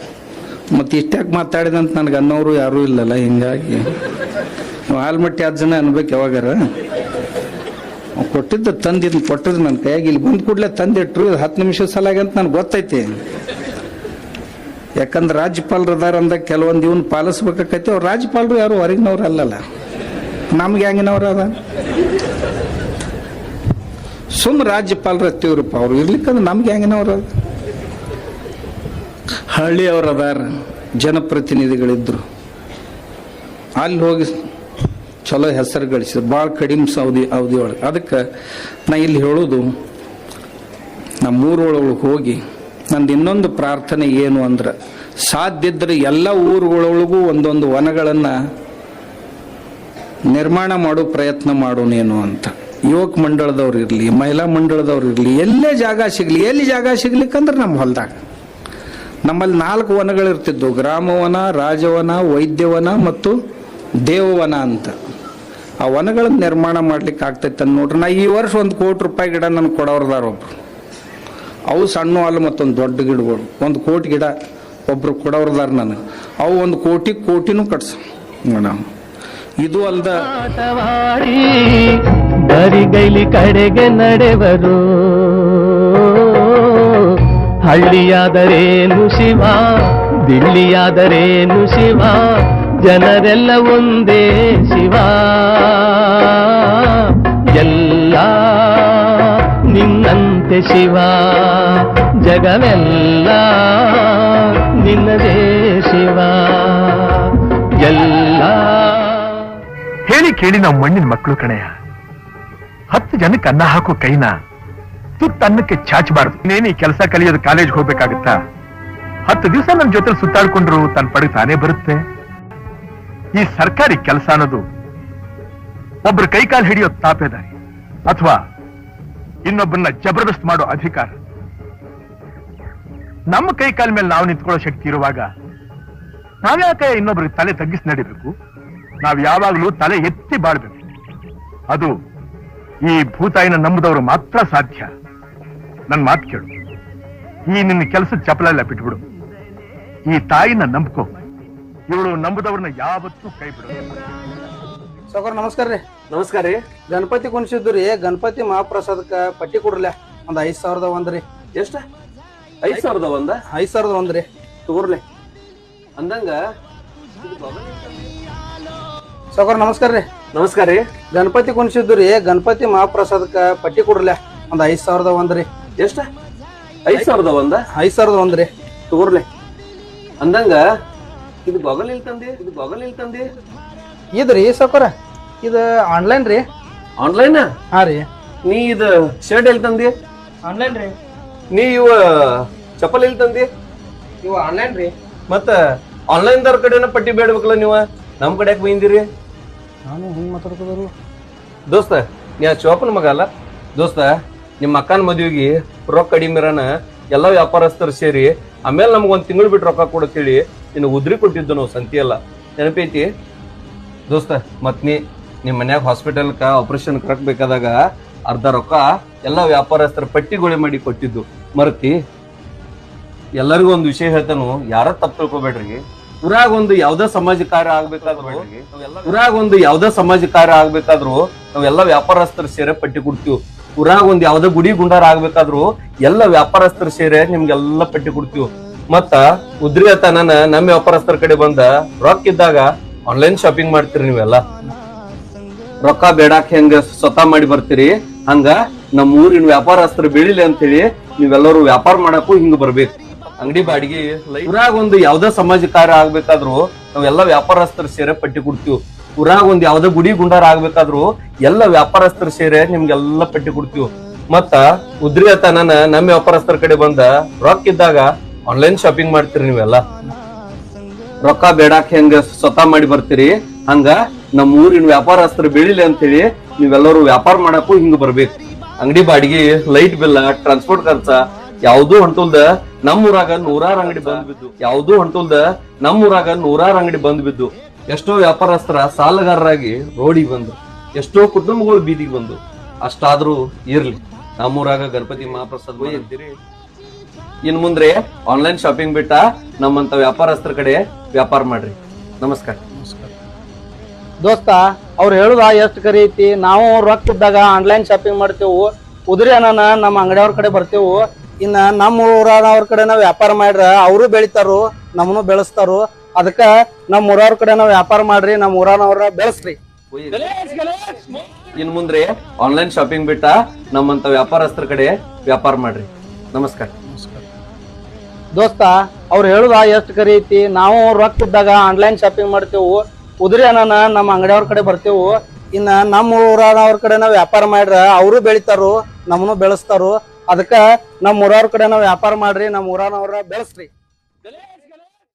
ಮತ್ತೆ ಇಷ್ಟ್ಯಾಕೆ ಮಾತಾಡಿದೆ ಅಂತ ನನಗೆ ಅನ್ನೋರು ಯಾರೂ ಇಲ್ಲಲ್ಲ. ಹಿಂಗಾಗಿ ಆಲ್ಮಟ್ಟಿ 10 ಜನ ಅನ್ಬೇಕು ಯಾವಾಗಾರ. ಕೊಟ್ಟಿದ್ದು ತಂದಿದ್ದು ಕೊಟ್ಟಿದ್ದು ನನ್ನ ಕೈಯಾಗಿ ಇಲ್ಲಿ ಬಂದು ಕೂಡಲೇ ತಂದಿಟ್ರು. 10 ನಿಮಿಷ ಸಲಾಗಿ ಅಂತ ನನಗೆ ಗೊತ್ತೈತಿ. ಯಾಕಂದ್ರೆ ರಾಜ್ಯಪಾಲರು ಅದಾರ ಅಂದಾಗ ಕೆಲವೊಂದು ಇವನ್ ಪಾಲಿಸ್ಬೇಕಾಕೈತಿ. ಅವ್ರು ರಾಜ್ಯಪಾಲರು ಯಾರು ಹೊರಗಿನವ್ರು ಅಲ್ಲಲ್ಲ, ನಮ್ಗೆ ಹೆಂಗಿನವ್ರ ಅದ. ಸುಮ್ ರಾಜ್ಯಪಾಲರು ಹತ್ತಿವ್ರಪ್ಪ, ಅವ್ರು ಇರ್ಲಿಕ್ಕಂದ್ರೆ ನಮ್ಗೆ ಹೆಂಗಿನವ್ರ ಅದ. ಹಳ್ಳಿಯವ್ರು ಅದಾರ, ಜನಪ್ರತಿನಿಧಿಗಳಿದ್ರು, ಅಲ್ಲಿ ಹೋಗಿ ಚಲೋ ಹೆಸರು ಗಳಿಸಿದ್ರು, ಭಾಳ ಕಡಿಮೆ ಅವಧಿ ಒಳಗೆ. ಅದಕ್ಕೆ ನಾ ಇಲ್ಲಿ ಹೇಳೋದು, ನಮ್ಮೂರೊಳಗೆ ಹೋಗಿ ನಂದು ಇನ್ನೊಂದು ಪ್ರಾರ್ಥನೆ ಏನು ಅಂದ್ರೆ, ಸಾಧ್ಯ ಇದ್ರೆ ಎಲ್ಲ ಊರುಗಳೊಳಗೂ ಒಂದೊಂದು ವನಗಳನ್ನು ನಿರ್ಮಾಣ ಮಾಡೋ ಪ್ರಯತ್ನ ಮಾಡೋನೇನು ಅಂತ. ಯುವಕ ಮಂಡಳದವ್ರು ಇರಲಿ, ಮಹಿಳಾ ಮಂಡಳದವ್ರು ಇರಲಿ, ಎಲ್ಲೇ ಜಾಗ ಸಿಗಲಿ, ಎಲ್ಲಿ ಜಾಗ ಸಿಗ್ಲಿಕ್ಕಂದ್ರೆ ನಮ್ಮ ಹೊಲದಾಗ. ನಮ್ಮಲ್ಲಿ 4 ವನಗಳಿರ್ತಿದ್ವು: ಗ್ರಾಮವನ, ರಾಜವನ, ವೈದ್ಯವನ ಮತ್ತು ದೇವವನ ಅಂತ. ಆ ವನಗಳನ್ನ ನಿರ್ಮಾಣ ಮಾಡ್ಲಿಕ್ಕೆ ಆಗ್ತೈತೆ ನೋಡ್ರಿ. ನಾ ಈ ವರ್ಷ 1 ಕೋಟಿ ರೂಪಾಯಿ ಗಿಡ ನನಗೆ ಕೊಡೋರ್ದಾರ ಒಬ್ರು. ಅವು ಸಣ್ಣ ಅಲ್ಲ, ಮತ್ತೊಂದು ದೊಡ್ಡ ಗಿಡಗಳು 1 ಕೋಟಿ ಗಿಡ ಒಬ್ರು ಕೊಡೋರ್ದಾರ ನನಗೆ. ಅವು 1 ಕೋಟಿನೂ ಕಟ್ಸ. ಇದು ಅಲ್ದ ಬರಿಗೈಲಿ ಕಡೆಗೆ ನಡೆವರು, ಹಳ್ಳಿಯಾದರೇನು ಶಿವ, ದಿಳ್ಳಿಯಾದರೇನು ಶಿವ, ಜನರೆಲ್ಲ ಒಂದೇ ಶಿವ, ಎಲ್ಲ ನಿನ್ನಂತೆ ಶಿವ, ಜಗವೆಲ್ಲ ನಿನ್ನದೇ ಶಿವ, ಎಲ್ಲ. ಹೇಳಿ ಕೇಳಿ ನಾವು ಮಣ್ಣಿನ ಮಕ್ಕಳು ಕಣೆಯ. 10 ಜನಕ್ಕೆ ಅನ್ನ ಹಾಕೋ ಕೈನ ತುತ್ತನ್ನಕ್ಕೆ ಚಾಚಬಾರ್ದು. ಇನ್ನೇನು ಈ ಕೆಲಸ ಕಲಿಯೋದು ಕಾಲೇಜ್ಗೆ ಹೋಗ್ಬೇಕಾಗತ್ತಾ? 10 ದಿವಸ ನನ್ನ ಜೊತೆ ಸುತ್ತಾಡ್ಕೊಂಡ್ರು ತನ್ನ ಪಡೆಗೆ ತಾನೇ ಬರುತ್ತೆ. ಈ ಸರ್ಕಾರಿ ಕೆಲಸ ಅನ್ನೋದು ಒಬ್ರು ಕೈಕಾಲು ಹಿಡಿಯೋ ತಾಪೇದಾರಿ ಅಥವಾ ಇನ್ನೊಬ್ಬರನ್ನ ಜಬರ್ದಸ್ತ್ ಮಾಡೋ ಅಧಿಕಾರ. ನಮ್ಮ ಕೈಕಾಲ ಮೇಲೆ ನಾವು ನಿಂತ್ಕೊಳ್ಳೋ ಶಕ್ತಿ ಇರುವಾಗ ನಾವ್ಯಾಕೆ ಇನ್ನೊಬ್ರಿಗೆ ತಲೆ ತಗ್ಗಿಸಿ ನಡಿಬೇಕು? ನಾವ್ ಯಾವಾಗ್ಲೂ ತಲೆ ಎತ್ತಿ ಬಾಳ್ಬೇಕು. ಅದು ಈ ಭೂತಾಯಿನ ನಂಬುದವರು ಮಾತ್ರ ಸಾಧ್ಯ. ನನ್ ಮಾತು ಕೇಳು, ಈ ನಿನ್ನ ಕೆಲಸದ ಚಪಲೆಲ್ಲ ಬಿಟ್ಬಿಡು. ಈ ತಾಯಿನ ನಂಬ್ಕೋ. ಇವಳು ನಂಬುದವ್ರನ್ನ ಯಾವತ್ತೂ ಕೈ ಬಿಡು. ಸಾವ್ಕಾರ ನಮಸ್ಕಾರ ರೀ. ನಮಸ್ಕಾರ ರೀ. ಗಣಪತಿ ಕುಣಿಸಿದ್ದು ರೀ, ಗಣಪತಿ ಮಹಾಪ್ರಸಾದಕ್ಕ ಪಟ್ಟಿ ಕೊಡ್ರಲ್ಲ. ಒಂದ್ 5,000 ರೀ. ಎಷ್ಟ? 5,000 5,000 ರೀ. ತಗೋರ್ಲೆ ಅಂದಂಗ. ಸಾವ್ಕಾರ ನಮಸ್ಕಾರ ರೀ. ನಮಸ್ಕಾರ ರೀ. ಗಣಪತಿ ಕುಣಿಸಿದ್ದು ರೀ, ಗಣಪತಿ ಮಹಾಪ್ರಸಾದಕ್ಕ ಪಟ್ಟಿ ಕೊಡ್ರಲ್ಲ. ಒಂದ್ 5,000 ರೀ. ಎಷ್ಟ? 5,000 5,000 ರೀ. ತಗೋರ್ಲೆ ಅಂದಂಗ. ಇದು ಬಗಲ್ ಇಲ್ ತಂದಿ ಇದ್ರಿ ಸಾವ್ಕಾರ, ಇದು ಆನ್ಲೈನ್ ರೀ. ಆನ್ಲೈನ್? ಹಾ ರೀ. ನೀ ಇದು ಶರ್ಟ್ ಎಲ್ಲಿ ತಂದಿ? ಆನ್ಲೈನ್ ರೀ. ನೀ ಇವ ಚಪ್ಪಲ್ ಎಲ್ಲಿ ತಂದಿ? ಇವು ಆನ್ಲೈನ್ ರೀ. ಮತ್ತ ಆನ್ಲೈನ್ ದವ್ರ ಕಡೆನ ಪಟ್ಟಿ ಬೇಡ್ಬೇಕಲ್ಲ ನೀವು, ನಮ್ ಕಡೆ ಯಾಕೆ ಬೈಂದಿರಿ? ನಾನು ಹಿಂಗ್ ಮಾತಾಡ್ಕೋದ್ರು ದೋಸ್ತ. ನೀ ಚೋಪನ ಮಗ ಅಲ್ಲ ದೋಸ್ತ. ನಿಮ್ಮ ಅಕ್ಕನ ಮದುವೆಗೆ ರೊಕ್ಕ ಕಡಿಮೆರನ ಎಲ್ಲ ವ್ಯಾಪಾರಸ್ಥರು ಸೇರಿ ಆಮೇಲೆ ನಮ್ಗೊಂದ್ ತಿಂಗಳು ಬಿಟ್ಟು ರೊಕ್ಕ ಕೊಡತ್ತೇಳಿ ಇನ್ನು ಉದ್ರಿ ಕೊಟ್ಟಿದ್ದು ನಾವು ಸಂತಿ ಎಲ್ಲ ನೆನಪೈತಿ ದೋಸ್ತ. ಮತ್ ನಿಮ್ ಮನ್ಯಾಗ ಹಾಸ್ಪಿಟಲ್ಕ ಆಪರೇಷನ್ ಕರೆಕ್ಟ್ ಬೇಕಾದಾಗ ಅರ್ಧ ರೊಕ್ಕ ಎಲ್ಲ ವ್ಯಾಪಾರಸ್ಥರ ಪಟ್ಟಿಗೋಳಿ ಮಾಡಿ ಕೊಟ್ಟಿದ್ದು ಮರತಿ. ಎಲ್ಲರಿಗೂ ಒಂದು ವಿಷಯ ಹೇಳ್ತಾನು, ಯಾರ ತಪ್ಪು ತಿಳ್ಕೊಬೇಡ್ರಿ. ಊರಾಗ ಒಂದು ಯಾವ್ದೇ ಸಮಾಜ ಕಾರ್ಯ ಆಗ್ಬೇಕಾದ್ರು ನಾವೆಲ್ಲ ವ್ಯಾಪಾರಸ್ಥರು ಸೇರೆ ಪಟ್ಟಿ ಕೊಡ್ತೀವಿ. ಊರಾಗ ಒಂದ್ ಯಾವ್ದೇ ಗುಡಿ ಗುಂಡಾರ ಆಗ್ಬೇಕಾದ್ರು ಎಲ್ಲ ವ್ಯಾಪಾರಸ್ಥರು ಸೇರೆ ನಿಮ್ಗೆಲ್ಲ ಪಟ್ಟಿ ಕೊಡ್ತೀವಿ. ಮತ್ತ ಉದ್ರಿ ತನನ ನಮ್ಮ ವ್ಯಾಪಾರಸ್ಥರ ಕಡೆ ಬಂದ ರೊಕ್ಕ ಇದ್ದಾಗ ಆನ್ಲೈನ್ ಶಾಪಿಂಗ್ ಮಾಡ್ತೀರಿ ನೀವೆಲ್ಲ. ರೊಕ್ಕ ಬೇಡಾಕ್ ಹೆಂಗ ಸ್ವತಃ ಮಾಡಿ ಬರ್ತೀರಿ ಹಂಗ ನಮ್ಮ ಊರಿನ ವ್ಯಾಪಾರಸ್ಥರು ಬೆಳಿಲಿ ಅಂತೇಳಿ ನೀವೆಲ್ಲರೂ ವ್ಯಾಪಾರ ಮಾಡಕ್ಕೂ ಹಿಂಗ ಬರ್ಬೇಕು. ಅಂಗಡಿ ಬಾಡಿಗೆ ಊರಾಗ ಒಂದು ಯಾವ್ದೇ ಸಮಾಜ ಕಾರ್ಯ ಆಗ್ಬೇಕಾದ್ರು ನಾವೆಲ್ಲ ವ್ಯಾಪಾರಸ್ಥರು ಸೇರೆ ಪಟ್ಟಿ ಕೊಡ್ತೀವಿ. ಊರಾಗ ಒಂದ್ ಯಾವ್ದೇ ಗುಡಿ ಗುಂಡಾರ ಆಗ್ಬೇಕಾದ್ರು ಎಲ್ಲ ವ್ಯಾಪಾರಸ್ಥರು ಸೇರೆ ನಿಮ್ಗೆಲ್ಲ ಪಟ್ಟಿ ಕೊಡ್ತೀವಿ. ಮತ್ತ ಉದ್ರಿ ತನನ ನಮ್ಮ ವ್ಯಾಪಾರಸ್ಥರ ಕಡೆ ಬಂದ ರೊಕ್ಕ ಇದ್ದಾಗ ಆನ್ಲೈನ್ ಶಾಪಿಂಗ್ ಮಾಡ್ತೀರಿ ನೀವೆಲ್ಲ. ರೊಕ್ಕ ಬೇಡಾಕ್ ಹೆಂಗ ಸ್ವತಃ ಮಾಡಿ ಬರ್ತೀರಿ ಹಂಗ ನಮ್ಮ ಊರಿನ ವ್ಯಾಪಾರಸ್ಥರು ಬೆಳಿಲಿ ಅಂತೇಳಿ ನೀವೆಲ್ಲರೂ ವ್ಯಾಪಾರ ಮಾಡಕ್ಕೂ ಹಿಂಗ ಬರ್ಬೇಕು. ಅಂಗಡಿ ಬಾಡಿಗೆ, ಲೈಟ್ ಬಿಲ್, ಟ್ರಾನ್ಸ್ಪೋರ್ಟ್ ಖರ್ಚ ಯಾವ್ದು ಹೊಂಟುಲ್ದ ನಮ್ಮೂರಾಗ ನೂರಾರು ಅಂಗಡಿ ಬಂದ್ ಬಿದ್ದು ಎಷ್ಟೋ ವ್ಯಾಪಾರಸ್ಥರ ಸಾಲಗಾರರಾಗಿ ರೋಡಿಗೆ ಬಂದು ಎಷ್ಟೋ ಕುಟುಂಬಗಳು ಬೀದಿಗೆ ಬಂದು. ಅಷ್ಟಾದ್ರೂ ಇರ್ಲಿ, ನಮ್ಮೂರಾಗ ಗಣಪತಿ ಮಹಾಪ್ರಸಾದ ಇರ್ತೀರಿ. ಇನ್ ಮುಂದ್ರೆ ಆನ್ಲೈನ್ ಶಾಪಿಂಗ್ ಬಿಟ್ಟ ನಮ್ಮಂತ ವ್ಯಾಪಾರಸ್ಥರ ಕಡೆ ವ್ಯಾಪಾರ ಮಾಡ್ರಿ. ನಮಸ್ಕಾರ. ದೋಸ್ತ ಅವ್ರು ಹೇಳುದ ಎಷ್ಟ್ ಕರಿ ಐತಿ. ನಾವು ರೊಕ್ಕ ಇದ್ದಾಗ ಆನ್ಲೈನ್ ಶಾಪಿಂಗ್ ಮಾಡ್ತೇವು. ಉದ್ರಿ ಅನ್ನ ನಮ್ಮ ಅಂಗಡಿಯವ್ರ ಕಡೆ ಬರ್ತೇವು. ಇನ್ನ ನಮ್ಮ ಊರವ್ರ ಕಡೆ ನಾವ್ ವ್ಯಾಪಾರ ಮಾಡ್ರ ಅವರು ಬೆಳಿತಾರು, ನಮ್ಮನ್ನು ಬೆಳೆಸ್ತಾರು. ಅದಕ್ಕ ನಮ್ಮ ಊರವ್ರ ಕಡೆ ನಾವ್ ವ್ಯಾಪಾರ ಮಾಡ್ರಿ, ನಮ್ಮ ಊರನವ್ರ ಬೆಳೆಸ್ರಿ. ಇನ್ ಮುಂದ್ರೆ ಆನ್ಲೈನ್ ಶಾಪಿಂಗ್ ಬಿಟ್ಟ ನಮ್ಮಂತ ವ್ಯಾಪಾರಸ್ಥರ ಕಡೆ ವ್ಯಾಪಾರ ಮಾಡ್ರಿ. ನಮಸ್ಕಾರ. ದೋಸ್ತ ಅವ್ರು ಹೇಳುದ ಎಷ್ಟ್ ಕರಿ ಐತಿ. ನಾವು ರೊಕ್ಕ ಇದ್ದಾಗ ಆನ್ಲೈನ್ ಶಾಪಿಂಗ್ ಮಾಡ್ತೇವು. ಉದ್ರಿ ಅನ್ನ ನಮ್ಮ ಅಂಗಡಿಯವ್ರ ಕಡೆ ಬರ್ತೇವು. ಇನ್ನ ನಮ್ಮ ಊರವ್ರ ಕಡೆ ನಾವ್ ವ್ಯಾಪಾರ ಮಾಡ್ರ ಅವರು ಬೆಳಿತಾರು, ನಮ್ಮನ್ನು ಬೆಳೆಸ್ತಾರು. ಅದಕ್ಕ ನಮ್ಮ ಊರವ್ರ ಕಡೆ ನಾವ್ ವ್ಯಾಪಾರ ಮಾಡ್ರಿ, ನಮ್ಮ ಊರನವ್ರ ಬೆಳೆಸ್ರಿ.